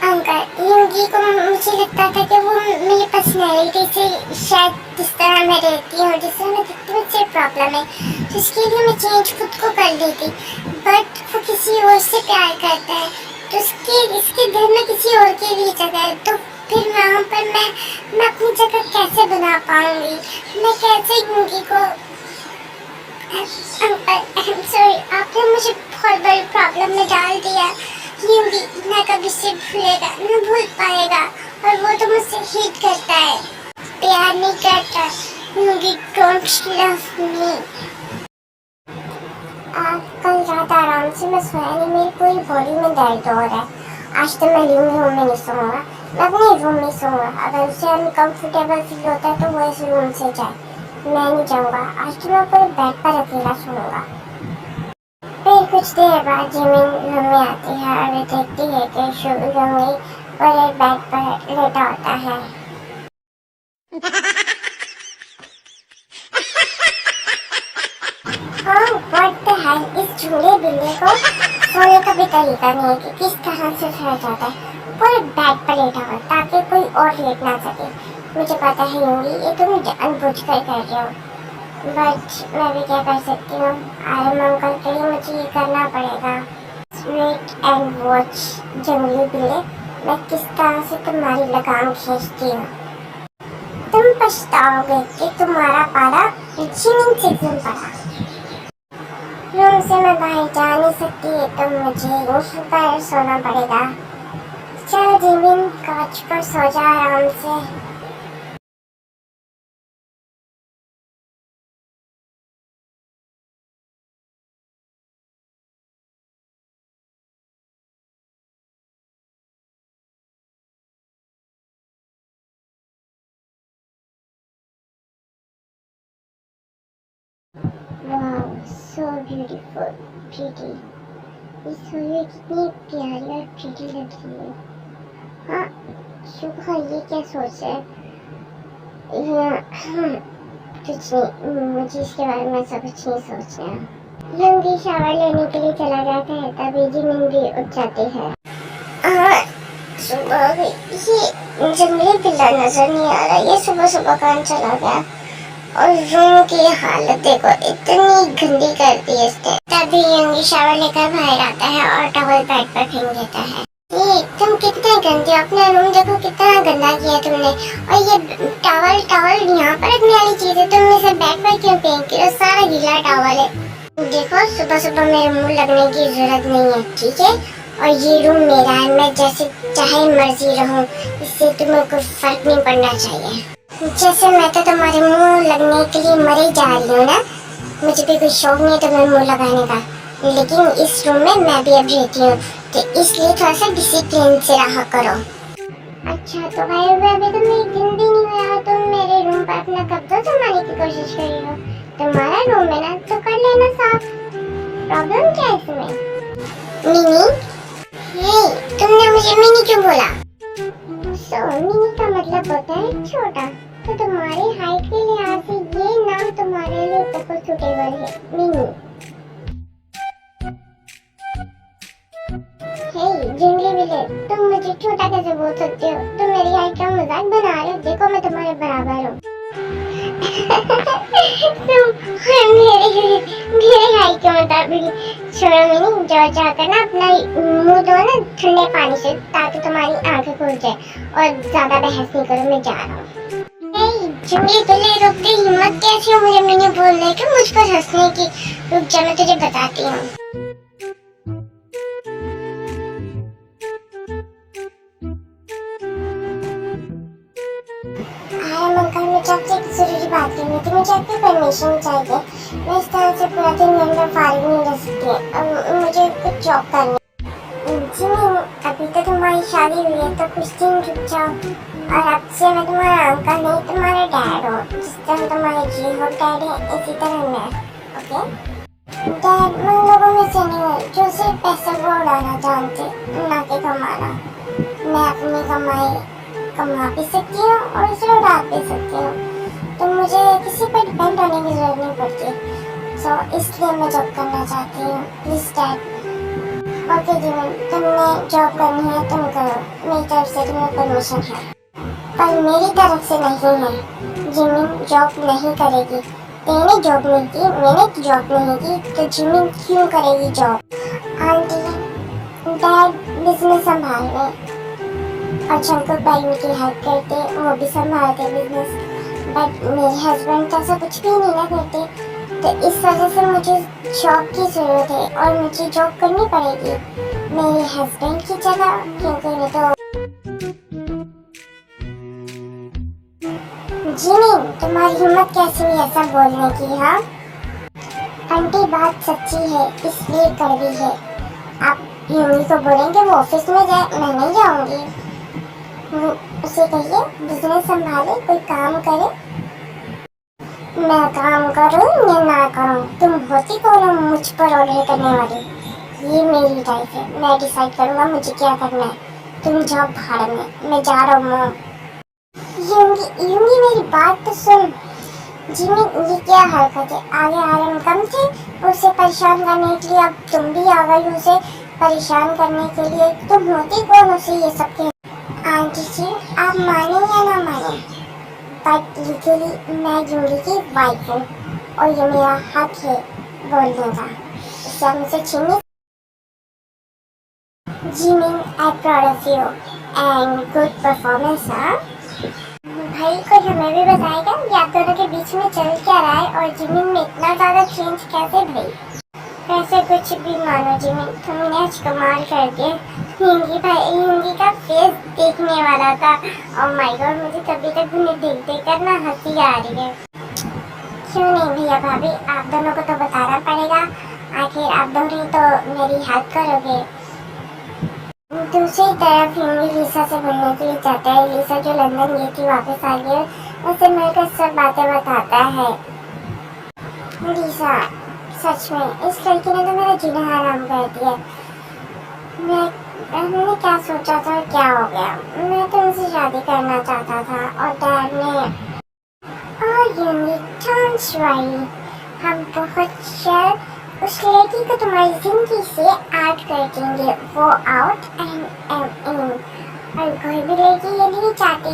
अंकल यूंगी को मुझे मुझे लगता था कि वो मेरी पर्सनैलिटी से शायद जिस तरह मैं रहती हूँ, जिस तरह मैं दिखती हूँ, उससे प्रॉब्लम है, तो इसके लिए मैं चेंज खुद को कर लेती। बट वो किसी और से प्यार करता है, तो इसके दिल में किसी और के लिए जगह है, तो फिर वहाँ पर मैं अपनी जगह कैसे बना पाऊँगी? मैं कैसे यूंगी को सॉरी, आपने मुझे बहुत बड़ी प्रॉब्लम में डाल दिया। यूंगी ना कभी से भूलेगा, ना भूल पाएगा, और वो तो मुझसे हेट करता है, प्यार नहीं करता। यूंगी डोंट लव मी। कल रात आराम से मैं सोया नहीं, मेरी पूरी बॉडी में दर्द हो रहा है। आज तो मैं रूम में नहीं सोऊंगा, मैं अपने रूम में सोऊंगा। अगर उसे अनकंफर्टेबल फील होता है तो वो इस रूम से जाए, मैं नहीं जाऊंगा। आज तो मैं पूरे बेड पर अकेला सोऊंगा। फिर कुछ देर बाद जिमिन रूम में आती है और वे देखती है कि यूंगी पूरे बेड पर लेटा होता है। व्हाट द हेल, इस झूले बिल्ली को सोने का भी तरीका नहीं है कि किस तरह से सो जाता है पूरे बेड पर लेटा हुआ, ताकि कोई और लेट ना सके। मुझे पता है यूंगी, ये तुम जानबूझकर कर रही हो, बट मैं भी क्या कर सकती हूँ? आर्यन अंकल के लिए मुझे ये करना पड़ेगा। वेट एंड वॉच जंगली बिल्ली, मैं किस तरह से तुम्हारी लगाम खींचती हूँ। तुम पछताओगे कि तुम्हारा पाला जिमिन से क्यों पड़ा। रूम से मैं बाहर जा नहीं सकती, तो मुझे यहीं पर सोना पड़ेगा। चल जिमिन, कांच पर सो जा आराम से। Wow, so beautiful, pretty. इस सूर्य कितनी प्यारी और प्रीटी लग रही है। हाँ, शुभ, ये क्या सोच है? कुछ नहीं, मुझे इसके बारे में सब कुछ नहीं सोचना। यूंगी शावर लेने के लिए चला जाता है, तभी जिमिन भी उठ जाती है। सुबह हो गई, ये जंगली बिल्ला नजर नहीं आ रहा, ये सुबह सुबह कहाँ चला गया? और रूम की हालत देखो, इतनी गंदी कर दी है इसने। तभी यूंगी शावर लेकर बाहर आता है और टॉवल बेड पर फेंक देता है। ये तुम कितने गंदे हो, अपना रूम देखो कितना गंदा किया तुमने। और ये टॉवल यहाँ पर रखने वाली चीज है, तुम इसे बेड पर क्यों फेंक रहे हो? सारा गीला टॉवल है। देखो, सुबह सुबह मेरे मुंह लगने की जरूरत नहीं है, ठीक है? और ये रूम मेरा है, मैं जैसे चाहे मर्जी रहूं, इससे तुम्हें कोई फर्क नहीं पड़ना चाहिए। जैसे मैं तो तुम्हारे मुंह लगने के लिए मरी जा रही हूँ ना, मुझे भी कोई शौक नहीं है तुम्हें मुंह लगाने का, लेकिन इस रूम में मैं भी अब रहती हूँ, तो इसलिए थोड़ा सा डिसिप्लिन से रहा करो। अच्छा, तो भाई अभी तो मेरी दिन भी नहीं हुआ, तुम मेरे रूम पर अपना कब्जा जमाने की कोशिश कर रही हो। तुम्हारा रूम है ना, तो कर लेना साफ, प्रॉब्लम क्या है इसमें? मिनी, हे, तुमने मुझे मिनी क्यों बोला? मिनी का मतलब होता है छोटा, तो तुम्हारी हाइट के लिहाज से ये नाम तुम्हारे लिए बहुत सुटेबल है, मिनी। हे जंगली बिल्ली, तुम मुझे छोटा कैसे बोल सकते हो? तुम मेरी हाइट का मजाक बना रहे हो, देखो मैं तुम्हारे बराबर हूँ। तुम मेरे हाइट के मुताबिक छोड़ो मिनी, जो जाकर ना अपना मुंह धो ना ठंडे पानी से, ताकि तुम्हारी आंखें खुल जाए। और ज्यादा बहस नहीं करो, मैं जा रहा हूँ। जंगली बिल्ली, रुक गई, हिम्मत कैसे हो मुझे मिनी बोलने की, मुझ पर हंसने की? रुक जा, मैं तुझे बताती हूँ। मुझे आपसे एक जरूरी बात करनी थी, मुझे आपकी परमिशन चाहिए। मैं इस तरह से पूरा दिन अंदर फारिग नहीं रह सकती, मुझे कुछ जॉब करनी है। जिमिन, अभी तो तुम्हारी शादी हुई है, तो कुछ दिन रुक जाओ, और अब से मैं तुम्हारा अंकल नहीं, तुम्हारे डैड हो। जिस तरह तुम्हारे जी हो डैड है, इसी तरह मैं, ओके? डैड मैं लोगों में से नहीं हूँ जो सिर्फ पैसे को उड़ाना जानते, ना कि कमाना। मैं अपनी कमाई कमा भी सकती हूँ और उसे उड़ा भी सकती हूँ, तो मुझे किसी पर डिपेंड होने की जरूरत नहीं पड़ती। सो इसलिए मैं जॉब करना चाहती हूँ, प्लीज डैड। ओके जिमिन, तुमने जॉब करनी है तुम करो, मेरी तरफ से तुम्हें परमिशन है, पर मेरी तरफ से नहीं है। जिमिन जॉब नहीं करेगी, तेने जॉब नहीं की, मैंने जॉब नहीं की, तो जिमिन क्यों करेगी जॉब? आंटी डैड बिजनेस संभाल रहे और शंकर भाई उनकी हेल्प करते, वो भी संभालते बिजनेस, बट मेरे हस्बैंड तो ऐसा कुछ भी नहीं ना करते, तो इस वजह से मुझे जॉब की ज़रूरत है और मुझे जॉब करनी पड़ेगी मेरे हस्बैंड की जगह, क्योंकि नहीं तो। जिमिन तुम्हारी हिम्मत कैसे हुई ऐसा बोलने की? हाँ आंटी बात सच्ची है इसलिए कड़वी है। आप यूमी को बोलेंगे वो ऑफिस में जाए, मैं नहीं जाऊंगी। उसे कहिए बिजनेस संभाले, कोई काम करे। मैं काम करूं या ना करूं, तुम होती कौन हो मुझ पर ऑर्डर करने वाली? ये मेरी लाइफ है, मैं डिसाइड करूंगा मुझे क्या करना है। तुम जाओ भाड़ में, मैं जा रहा हूँ। यूंगी मेरी बात तो सुन। जिमिन ये क्या हरकत है? आगे आर्यन कम थे उसे परेशान करने के लिए, अब तुम भी आ गई उसे परेशान करने के लिए। तुम होती कौन उसे ये सब के? आंटी जी आप माने या ना माने, बट लीगली मैं यूंगी की वाइफ हूँ और ये मेरा हक है बोलने का, इसे आप मुझसे छीन नहीं। Jimin I proud of you and good performance. हाँ भाई कोई हमें भी बताएगा कि आप दोनों के बीच में चल क्या रहा है और जिमिन में इतना ज़्यादा चेंज कैसे भाई? वैसे कुछ भी मानो जिमिन, तुमने आज कमाल कर दिया। हिंगी का फेस देखने वाला था। ओह माय गॉड, मुझे तभी तक उन्हें देख देख कर ना हंसी आ रही है। क्यों नहीं भैया भाभी, आप दोनों को तो बताना पड़ेगा, आखिर आप दोनों तो मेरी हेल्प करोगे। दूसरी तरफ हिंगी लिसा से मिलने के लिए जाता है। लिसा जो लंदन गई थी वापस आ गई, उसे मिलकर सब बातें बताता है। लिसा सच में इस लड़की ने तो मेरा जीना हराम कर दिया। मैंने क्या सोचा था, क्या हो गया? मैं तो उनसे शादी करना चाहता था और डैड ने हम बहुत जल्द उस लड़की को तुम्हारी जिंदगी से आउट कर देंगे, वो आउट एंड इन। और कोई भी लड़की ये नहीं चाहती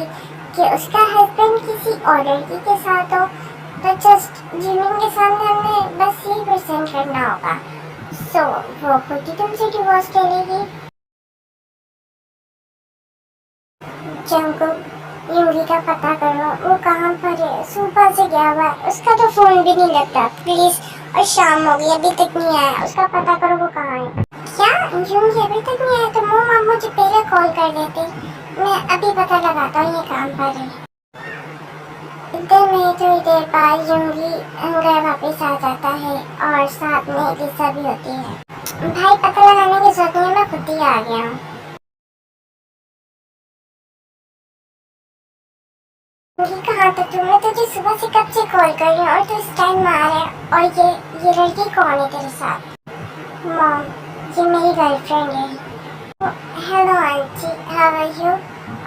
कि उसका हस्बैंड किसी और लड़की के साथ हो, तो जस्ट जिमिन के सामने हमें बस यही प्रेजेंट करना होगा। सो वो खुद ही तुमसे डिवोर्स ले लेगी। जंकुक यूंगी का पता करो, वो कहाँ पर है? सुबह से गया हुआ है, उसका तो फोन भी नहीं लगता प्लीज। और शाम हो गई अभी तक नहीं आया, उसका पता करो वो कहाँ है। क्या यूंगी अभी तक नहीं आया? तो वो मुझे पहले कॉल कर देते, मैं अभी पता लगाता हूँ ये कहाँ पर है। इधर में थोड़ी देर बाद यूंगी घर वापस आ जाता है और साथ में लिसा भी होती है। भाई पता लगाने की जरूरत नहीं, मैं खुद ही आ गया हूँ। कहाँ तो तुम? मैं तुझे सुबह से कब से कॉल कर रही हूँ और तू इस टाइम में आ रहा है। और ये लड़की कौन है तेरे साथ? मॉम ये मेरी गर्लफ्रेंड है। Hello aunty, how are you?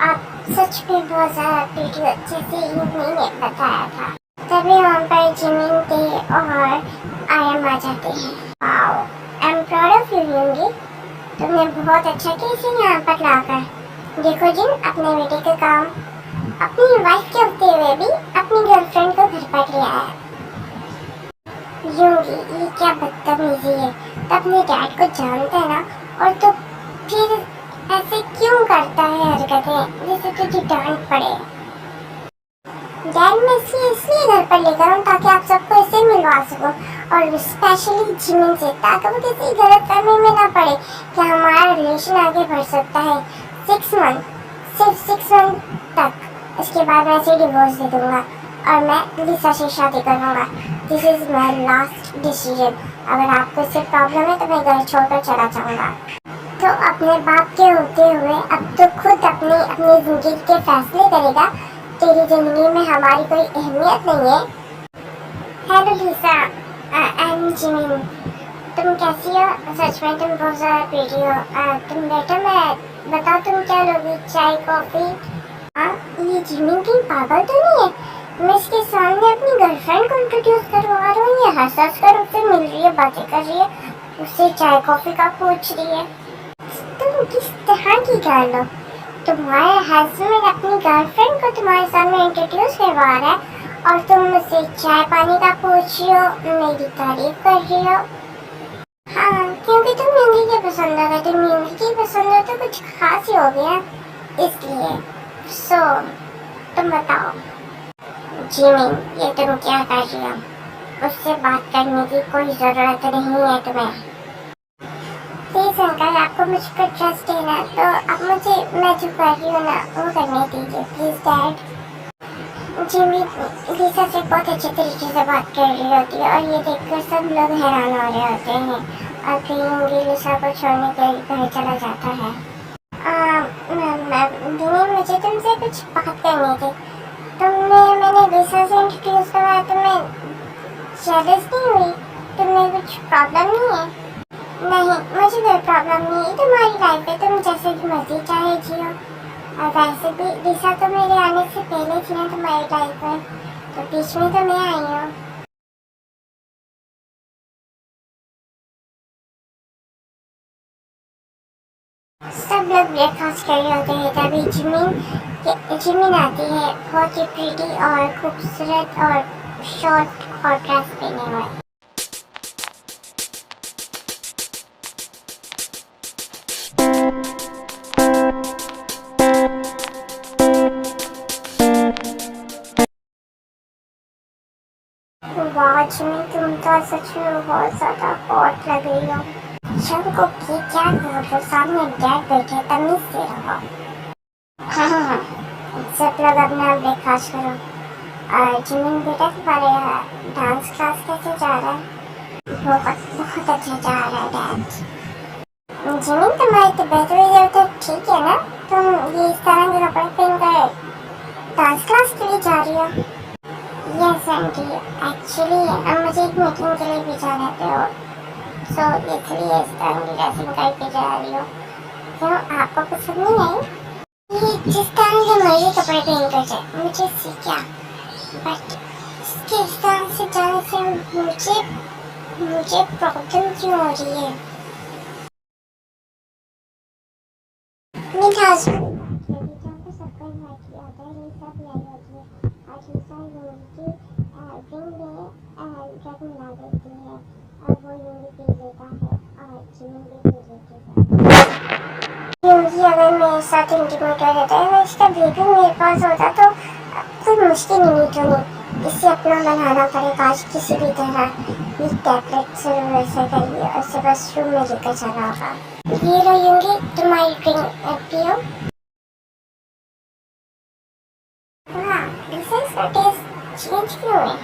आप सच में बहुत ज़्यादा प्रीटी हो, जैसे यूमी ने बताया था। तभी वहाँ पर जिमिन थे और आयम आ जाते हैं। Wow, I am proud of you Yoongi, तुमने बहुत अच्छा किया इसे यहाँ पर लाकर। देखो जिन, अपने बेटे का काम अपनी वाइफ के होते हुए भी अपनी गर्लफ्रेंड को घर पर ले आया। यूंगी ये क्या बदतमीजी है? तो अपने डैड को जानता है ना, और तो फिर ऐसे क्यों करता है हरकतें जैसे तुझे डांट पड़े? डैड मैं इसलिए घर पर लेकर आऊँ ताकि आप सबको इसे मिलवा सकूँ, और स्पेशली जिमिन से, ताकि वो किसी गलतफहमी में ना पड़े कि हमारा रिलेशन आगे बढ़ सकता है। 6 मंथ, सिर्फ 6 मंथ तक, इसके बाद मैं इसे डिवोर्स दे दूंगा और मैं लिसा से शादी करूंगा। This is my last decision. अगर आपको इससे प्रॉब्लम है तो मैं घर छोड़कर चला जाऊंगा। तो अपने बाप के होते हुए अब तो खुद अपनी जिंदगी के फैसले करेगा। तेरी जिंदगी में हमारी कोई अहमियत नहीं है। Hello Lisa, I am Jimin, तुम कैसी हो? सच में तुम बहुत ज़्यादा प्रीटी हो। तुम बैठो, मैं बताओ तुम क्या लोगी, चाय कॉफ़ी? ये जिमिन की पागल तो नहीं है? मैं इसके सामने अपनी गर्लफ्रेंड को इंट्रोड्यूस करवा रहा हूँ, ये हंस कर उससे मिल रही है, बातें कर रही है। उससे चाय कॉफी का पूछ रही है। तुम किस तरह की गर्ल हो? तुम्हारे हस्बैंड अपनी गर्लफ्रेंड को तुम्हारे सामने इंट्रोड्यूस करवा रहा है और तुम मुझसे चाय पानी का पूछ रही हो, मेरी तारीफ कर रही हो। हाँ, क्योंकि तुम हिंदी के पसंद हो, तुम हिंदी की पसंद हो तो कुछ खास ही हो गया इसलिए। सो तुम बताओ जिमिन, ये तुम क्या कर रही हो? उससे बात करने की कोई जरूरत नहीं है तुम्हें। प्लीज अंकल, आपको मुझ पर ट्रस्ट है ना, तो आप मुझे, मैं जो कर रही हूँ ना वो करने दीजिए प्लीज डैड। जिमिन लिसा से बहुत अच्छे तरीके से बात कर रही होती है और ये देखकर सब लोग हैरान हो रहे होते हैं और कहीं लिसा को छोड़ने के लिए घर चला जाता है। मुझे तुमसे कुछ बात करनी थी। मैंने लिसा से इंट्रोड्यूस करवाया तो मैं जेलस नहीं हुई? तुम्हें कुछ प्रॉब्लम नहीं है? नहीं, मुझे कोई प्रॉब्लम नहीं है। तुम्हारी लाइफ है, तुम जैसे भी मर्जी चाहे जियो। और वैसे भी लिसा तो मेरे आने से पहले थी ना तुम्हारी लाइफ में, तो बीच में तो मैं आई हूँ। सब लोग ब्रेकफास्ट कर रहे होते हैं तभी जिमिन आती है, बहुत ही प्रीटी और खूबसूरत और शॉर्ट और ड्रेस पहने हुए। वाह जिमिन, तुम तो सच में बहुत ज्यादा हॉट लग रही हो। को की क्या करो, सामने डैड बैठे, तमीज से रहो। हाँ, सब लोग अपना ब्रेकफास्ट करो। और जिमिन बेटा, तुम्हारे डांस क्लास कैसे जा रहा है? बहुत अच्छा जा रहा है डांस। जिमिन, तुम्हारी तबीयत वगैरह तो ठीक है ना? तुम ये इस तरह के कपड़े पहन कर डांस क्लास के लिए जा रही हो? यस आंटी, एक्चुअली मुझे एक मीटिंग के लिए भी जाना है, सो इसलिए इस तरह की ड्रेसिंग करके जा रही हो। क्यों, आपको पसंद नहीं आई? ये जिस तरह के मर्जी कपड़े पहन कर जाए मुझे सी क्या, बट इसके इस तरह से जाने से मुझे प्रॉब्लम क्यों हो रही है? मेरे हस्बैंड सबको इन्वाइट किया होता है, लिसा भी आई होती है और लिसा यूनिटी विंग में ड्रग मिला देती है और वो यूनिटी पी लेता है और जिमिन भी पी लेती है। यूनिटी अगर मेरे साथ इंटीमेट हो जाता है, अगर इसका बेबी मेरे पास होता तो कोई मुश्किल नहीं तो नहीं, इसे अपना बनाना पड़ेगा आज किसी भी तरह। ये टैबलेट जरूर ऐसे करिए और उसे बस रूम में लेकर जाना होगा। ये रहेंगी तुम्हारी ड्रिंक, पियो। हाँ, इसका टेस्ट चेंज क्यों है?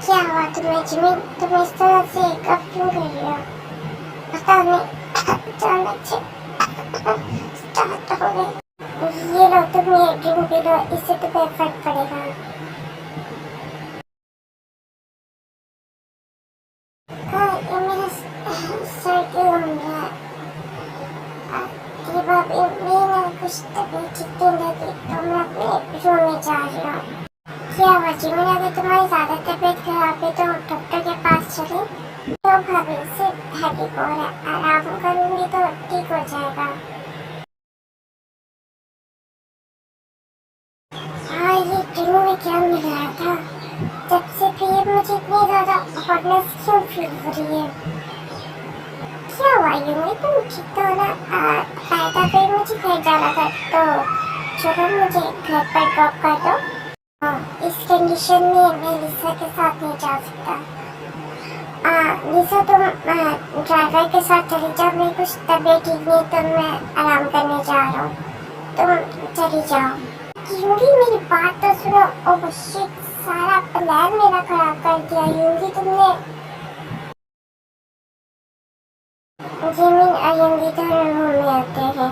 क्या हुआ तुम्हें जिमिन? तुम इस तरह से कब क्यों कर रही हो? पता नहीं, अचानक से स्टार्ट हो गए। ये लो, तुम ये ड्रिंक पी लो, इससे तुम्हें फर्क पड़ेगा। हाँ, ये मेरा सर क्यों घूम रहा है? मेरा कुछ तबीयत ठीक नहीं लगी तो मैं अपने रूम में जा रही हूँ। क्या हुआ जिमिन, अगर तुम्हारी ज्यादा तबीयत खराब है तो डॉक्टर के पास चले। तो भाभी से हेडेक हो रहा है, आराम करूंगी तो ठीक हो जाएगा। हाँ, ये ड्रिंक में क्या मिल रहा था? जब से फिर मुझे इतनी ज्यादा हॉटनेस क्यों फील हो रही है? क्या हुआ यूमी, तुम ठीक तो ना? फायदा फिर मुझे घर जाना था तो चलो मुझे घर पर ड्रॉप कर दो। इस कंडीशन में मैं लिसा के साथ नहीं जा सकता। लिसा, तुम ड्राइवर के साथ चली जाओ, मेरी कुछ तबीयत ठीक नहीं तो मैं आराम करने जा रहा हूँ, तुम चली जाओ। यूंगी, मेरी बात तो सुनो। ओह शिट, सारा प्लान मेरा खराब कर दिया यूंगी तुमने। जिमिन और यूंगी दोनों रूम में होते हैं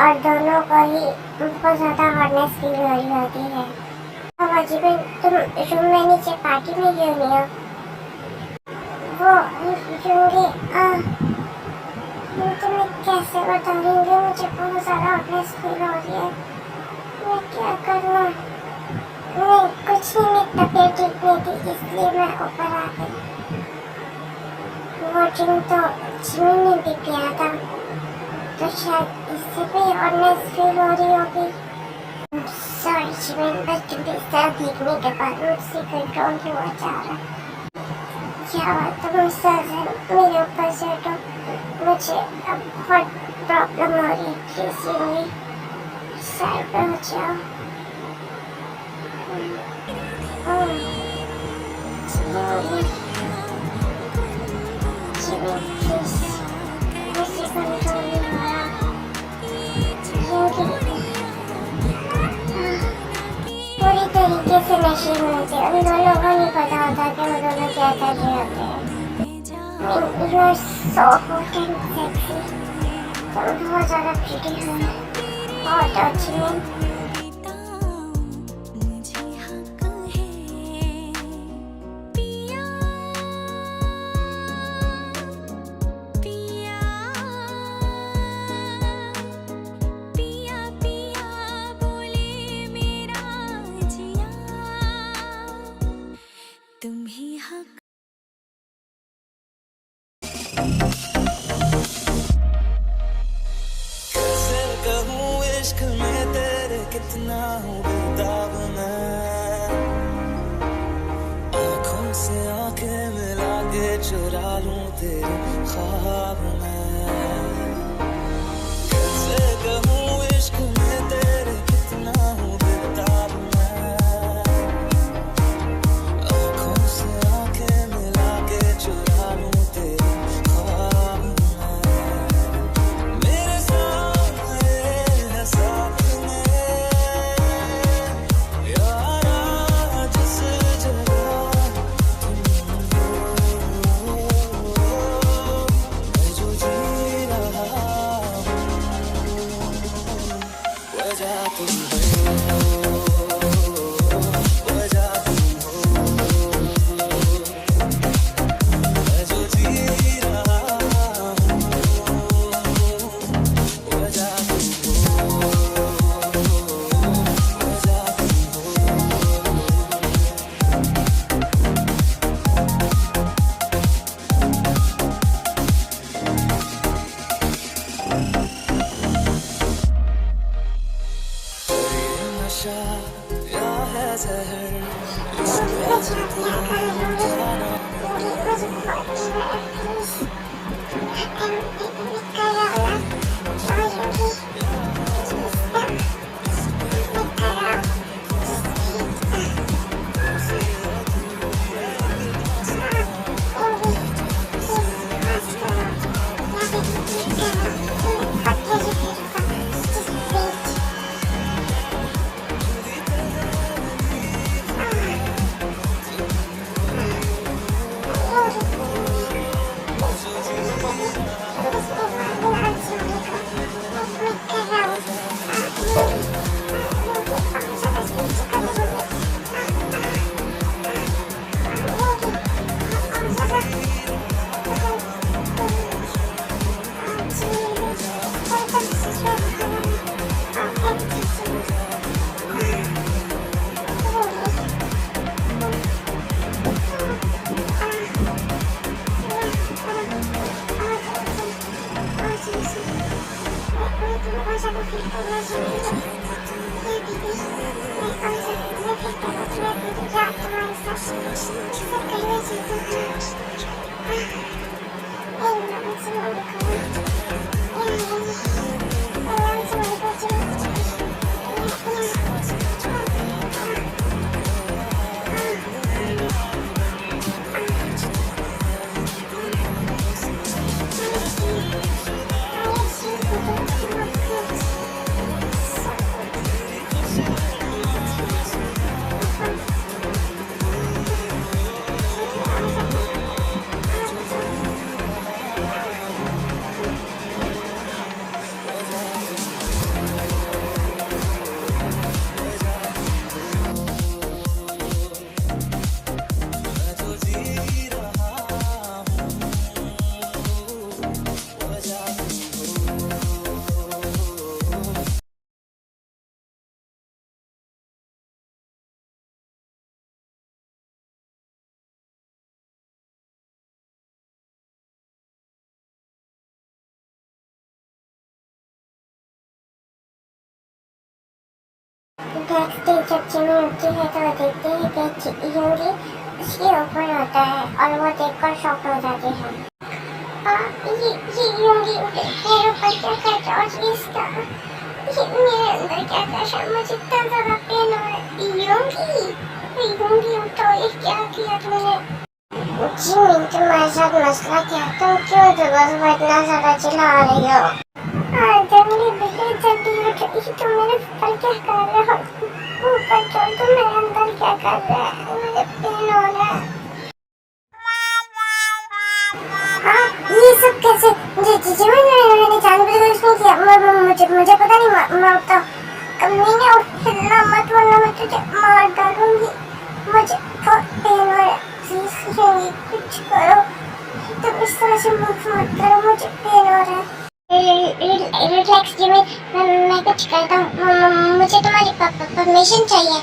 और दोनों को ही बहुत ज़्यादा हॉटनेस फील हो रही होती है। अब जिमिन, तुम रूम में नीचे पार्टी में क्यों नहीं हो? वो यूंगी, तुम्हें कैसे बता रही हूँ, मुझे बहुत ज़्यादा हॉटनेस फील हो रही है, मैं क्या करूँ? नहीं, कुछ नहीं, मेरी तबीयत ठीक नहीं थी इसलिए मैं ऊपर आ गई। वो ड्रिंक तो जिमी ने भी पिया था, तो शायद इससे भी ऑनेस्ट फील हो रही होगी। सॉरी जिमी, बस तुम्हें इस तरह देखने के बाद मुझसे कंट्रोल नहीं हुआ जा रहा। क्या हुआ, तुम सर मेरे ऊपर से तो मुझे अब बहुत प्रॉब्लम हो रही है। प्लीज जिमी, साइड पे हो जाओ। पूरी तरीके से नशे में थे, उन दोनों को नहीं पता होता कि वो दोनों क्या कर रहे होते हैं। You are so hot and sexy. तुम बहुत ज़्यादा pretty हो, बहुत अच्छी हो।
मुझे हक है पिया पिया पिया पिया बोले मेरा जिया तुम ही हक
कैसे कहूँ इश्क में तेरे कितना हूँ बेताब मैं, आँखों से आंखें मिला के चुरा लूं तेरे ख्वाब मैं। कैसे कहूँ इश्क में तेरे कितना हूँ बेताब मैं, आँखों से आंखें मिला के चुरा लूं तेरे ख्वाब मैं। मेरे सामने है सामने यारा जिस जगह तुम हो, मैं जो जी रहा हूँ वजह तुम हो, वजह तुम हो, मैं जो जी रहा हूँ वजह तुम हो, वजह तुम हो। ये नशा या है जहर इसके जाना
नेक्स्ट डे जब जिमी उठती है तो वो देखती है कि यूंगी उसके ऊपर होता है और वो देखकर शॉक हो जाती है। ये यूंगी मेरे ऊपर क्या कर रहा है और इसका ये मेरे अंदर क्या कर रहा है, मुझे इतना ज़्यादा पेन हो रहा है। यूंगी उठो, ये क्या किया तुमने? जिमी तुम्हारे साथ मसला क्या? तुम क्यों सुबह इतना ज़्यादा चिल्ला रही हो? जंगली बिल्ली जल्दी उठो, तुम मेरे ऊपर क्या कर रहे हो? ऊपर चल, तुम मेरे अंदर क्या कर रहे हो? मुझे पेन हो रहा है। ये सब कैसे? मैंने जानबूझकर नहीं किया। मुझे पता नहीं, मैं तो कमीने उठना मत वरना मैं तुझे मार डालूंगी। मुझे बहुत पेन हो रहा है, प्लीज कुछ करो। तुम इस तरह से मुझ मत करो, मुझे पेन हो रहा है। रिलैक्स जिमी, मैं कुछ करता हूँ। मुझे तुम्हारी परमिशन चाहिए।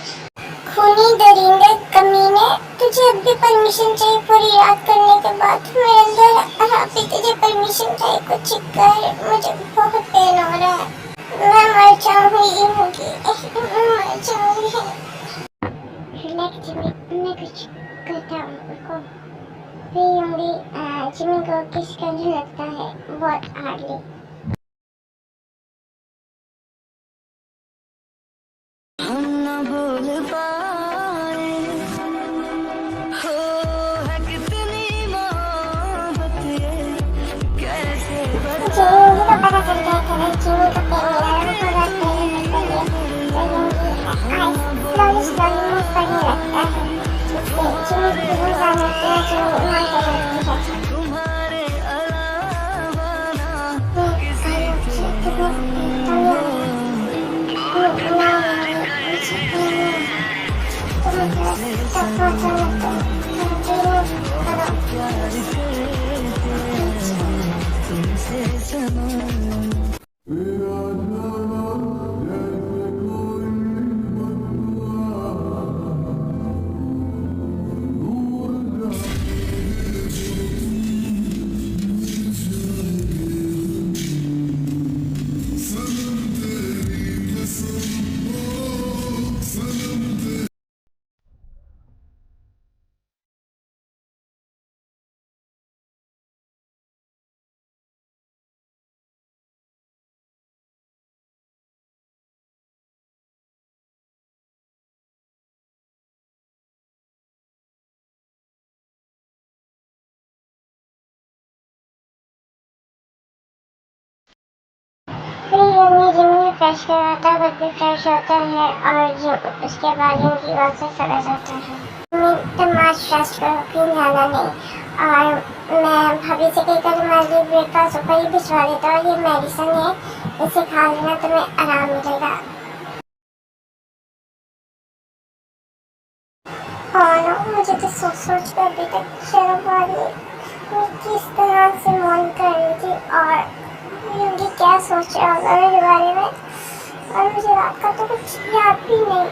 खूनी दरिंदे कमीने, तुझे अब भी परमिशन चाहिए पूरी रात करने के बाद? मेरे अंदर अभी तुझे परमिशन चाहिए, कुछ कर। मुझे बहुत पेन हो रहा है, मैं मर जाऊंगी, मैं मर जाऊंगी। रिलैक्स जिमी, मैं कुछ करता हूँ। जिमी को किस करने लगता है बहुत हार्डली।
हम ना भूल पाए हो है कितनी मोहब्बत ये कैसे
जिमी को पता चल गया था जिमी को पेन मिला है, वो स्लोली मूव करने लगता है। जिमी की रोज़ाना जिमी वहाँ पे रहती है।
तुम्हारे अलावा ना
जिमी फ्रेश करवाता है, खुद भी फ्रेश होता है और उसके बाद जिनकी बात से चला जाता है। तुम आज रेस्ट करो, कहीं जाना नहीं। और मैं भाभी से कहकर तुम्हारे लिए ब्रेकफास्ट ऊपर ही भिजवा देता हूँ। ये मेडिसिन है, इसे खा लेना, तुम्हें आराम मिलेगा। और मुझे तो सोच कर अभी तक शर्म आ रही है। मैं किस तरह से मौन कर रही थी और यूंगी क्या सोच रहा होगा मेरे बारे में, और मुझे रात का तो कुछ याद भी नहीं।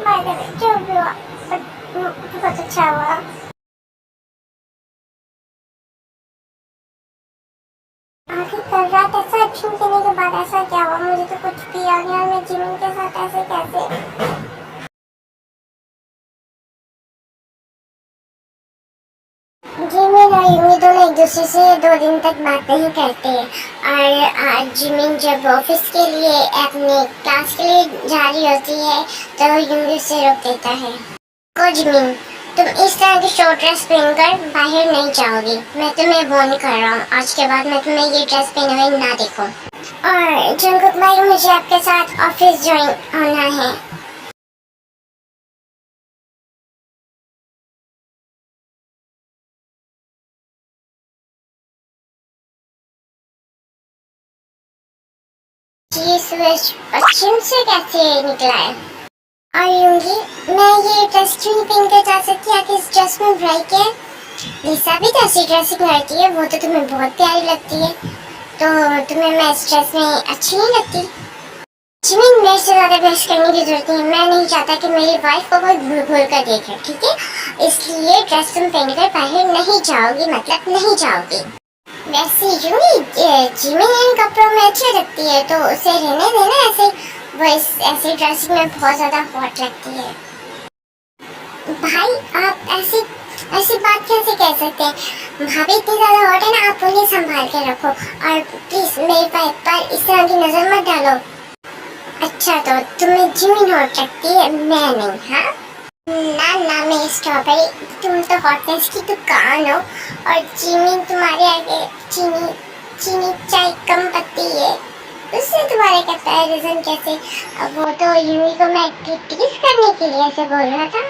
बाय द वे, जो भी हुआ बहुत अच्छा हुआ। आखिर कल रात ऐसा एक्शन करने के बाद ऐसा क्या हुआ? मुझे तो कुछ भी याद नहीं। मैं जिमी के साथ ऐसे कैसे? जिमी और यूमी दोनों एक दूसरे से 2 दिन तक बात नहीं करते और जिमी जब ऑफिस के लिए अपने क्लास के लिए जा रही होती है तो यूमी उसे रोक देता है। को जिमी, तुम इस तरह की शॉर्ट ड्रेस पहनकर बाहर नहीं जाओगी, मैं तुम्हें वार्न कर रहा हूँ। आज के बाद मैं तुम्हें ये ड्रेस पहने हुए ना देखूं। और जंगकुक भाई, मुझे आपके साथ ऑफिस ज्वाइन होना है। ये सूरज पश्चिम से कैसे निकला है? और यूंगी, मैं ये ड्रेस क्यों नहीं पहन कर जा सकती? आखिर इस ड्रेस में ब्राइट है। लिसा भी तो ऐसी ड्रेसिंग करती है, वो तो तुम्हें बहुत प्यारी लगती है, तो तुम्हें मैं इस ड्रेस में अच्छी नहीं लगती? जिमी, मेरे से ज़्यादा बहस करने की जरूरत नहीं है। मैं नहीं चाहता कि मेरी वाइफ को कोई भूल भूल कर देखे, ठीक है? इसलिए ड्रेस तुम पहनकर बाहर नहीं जाओगी, मतलब नहीं जाओगी। वैसे यूंगी, जिमी इन कपड़ों में अच्छी लगती है तो उसे रहने देना ऐसे। वो इस ऐसी ड्रेसिंग में बहुत ज़्यादा हॉट लगती है। भाई आप ऐसी ऐसी बात कैसे कह सकते हैं? भाभी इतनी ज़्यादा हॉट है ना, आप उन्हें संभाल के रखो और प्लीज़ मेरे पर इस तरह की नज़र मत डालो। अच्छा तो तुम्हें जिमिन हॉट लगती है, मैं नहीं। हाँ ना ना मेरी स्ट्रॉबेरी, तुम तो हॉटनेस की दुकान हो और जिमिन तुम्हारे आगे चीनी चीनी चाय कम पत्ती है, उससे तुम्हारे कंपैरिजन कैसे? अब वो तो यूवी को मैं क्रिटिसाइज करने के लिए ऐसे बोल रहा था।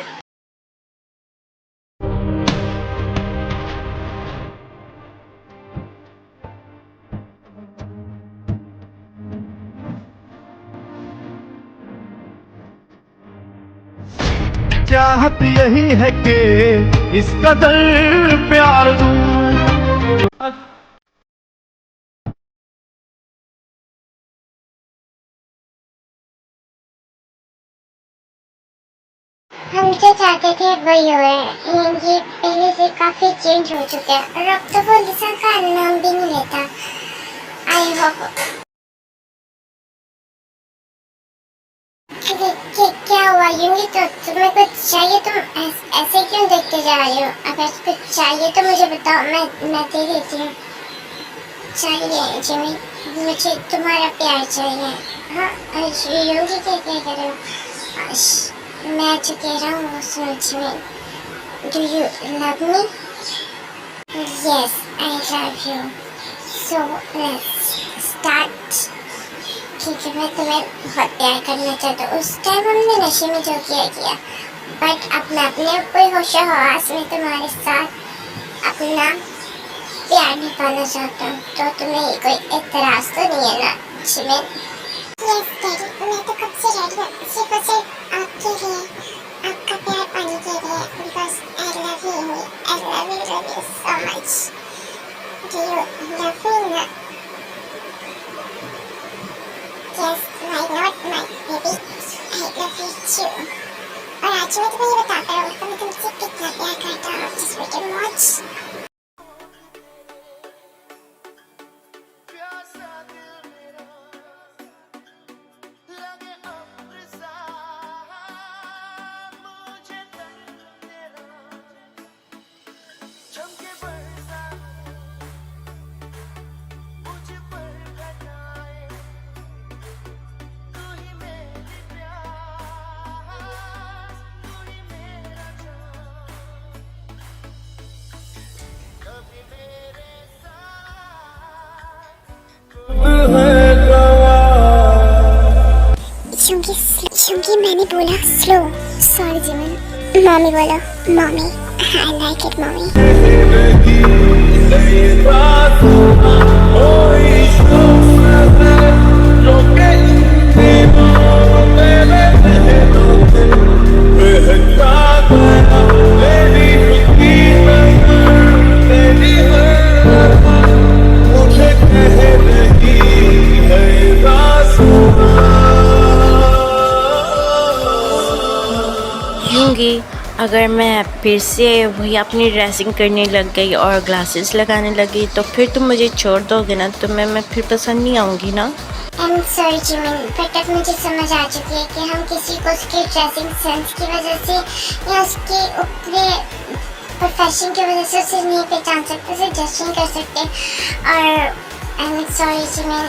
चाहत यही है कि इस कदर प्यार दूं।
हम जो चाहते थे वही हो रहा है, ये पहले से काफी चेंज हो चुका है और अब तो वो लिसा का नाम भी नहीं लेता। आई होप क्या हुआ यूंगी? तो तुम्हें कुछ चाहिए? तुम ऐसे क्यों देखते जा रही हो? अगर कुछ चाहिए तो मुझे बताओ, मैं दे देती हूँ। चाहिए जिमी, मुझे तुम्हारा प्यार चाहिए। हाँ यूंगी क्या कह रहे हो? मैं जो कह रहा हूँ वो सुनो Jimmy. Do you love me? Yes I love you, so let's start. ठीक है, मैं तुम्हें बहुत प्यार करना चाहता हूँ। उस टाइम हमने नशे में जो किया बट अब मैं अपने कोई होशो हवास में तुम्हारे साथ अपना प्यार निभाना चाहता हूँ। तो तुम्हें कोई एतराज तो नहीं है ना जिमिन? यस डैडी, मैं तो कब से रेडी हूँ, सिर्फ और सिर्फ आपके लिए, आपका प्यार पाने के लिए, because I love you, I love you so much. Do you love me ना? Yes, why not, my baby? I love you too. और आज मैं तुम्हें ये बताता रहूँगा कि मैं तुमसे कितना प्यार करता हूँ। Just wait and watch. क्योंकि मैंने बोला स्लो। Sorry Jimin. मम्मी बोलो, mummy. I like it mummy.
Yoongi अगर मैं फिर से वही अपनी ड्रेसिंग करने लग गई और ग्लासेस लगाने लगी तो फिर तुम मुझे छोड़ दोगे ना? तो मैं फिर पसंद नहीं आऊँगी ना?
I'm sorry जिमिन, बट अब मुझे समझ आ चुकी है कि हम किसी को उसके ड्रेसिंग सेंस की वजह से या उसके ऊपरी प्रोफेशन की वजह से उसे नहीं पहचान सकते, उसे जज नहीं कर सकते। और I'm sorry जिमिन,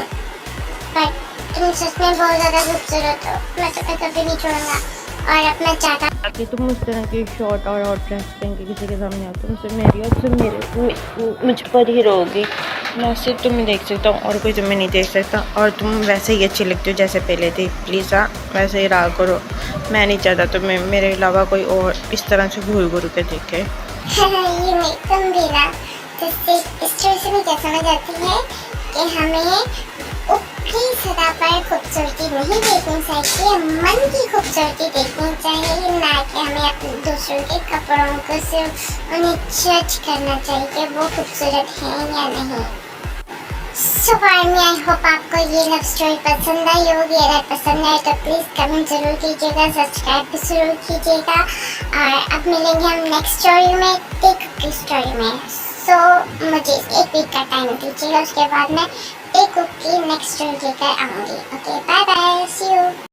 बट तुम सच में बहुत ज़्यादा खूबसूरत हो। मैं तुम्हें कभी नहीं छोड़ूंगा और अब मैं चाहता
कि तुम उस तरह की शॉर्ट और हॉट ड्रेस पहन के किसी के सामने आओ, तुमसे मेरी और तुम मेरे मुझ पर ही रहोगी। मैं सिर्फ तुम्हें देख सकता हूँ और कोई तुम्हें नहीं देख सकता, और तुम वैसे ही अच्छी लगती हो जैसे पहले थी। प्लीज़ हाँ वैसे ही रहा करो। मैं नहीं चाहता तुम्हें मेरे अलावा कोई और इस तरह से घूर घूर के देखे।
ये नहीं, तुम भी ना। तो इस स्टोरी से मुझे समझ आती है कि हमें ऊपरी सतह पर खूबसूरती नहीं देखनी चाहिए, मन की खूबसूरती देखनी चाहिए, ना कि हमें अपने दूसरों के कपड़ों को सिर्फ उन्हें जज करना चाहिए कि वो खूबसूरत हैं या नहीं। सो फार मी आई होप आपको ये लव स्टोरी पसंद आई होगी। अगर पसंद आए तो प्लीज़ कमेंट ज़रूर कीजिएगा, सब्सक्राइब भी ज़रूर कीजिएगा। और अब मिलेंगे हम नेक्स्ट स्टोरी में, एक स्टोरी में। सो मुझे एक वीक का टाइम दीजिएगा, उसके बाद मैं एक की नेक्स्ट स्टोरी लेकर आऊँगी। Okay bye bye, see you.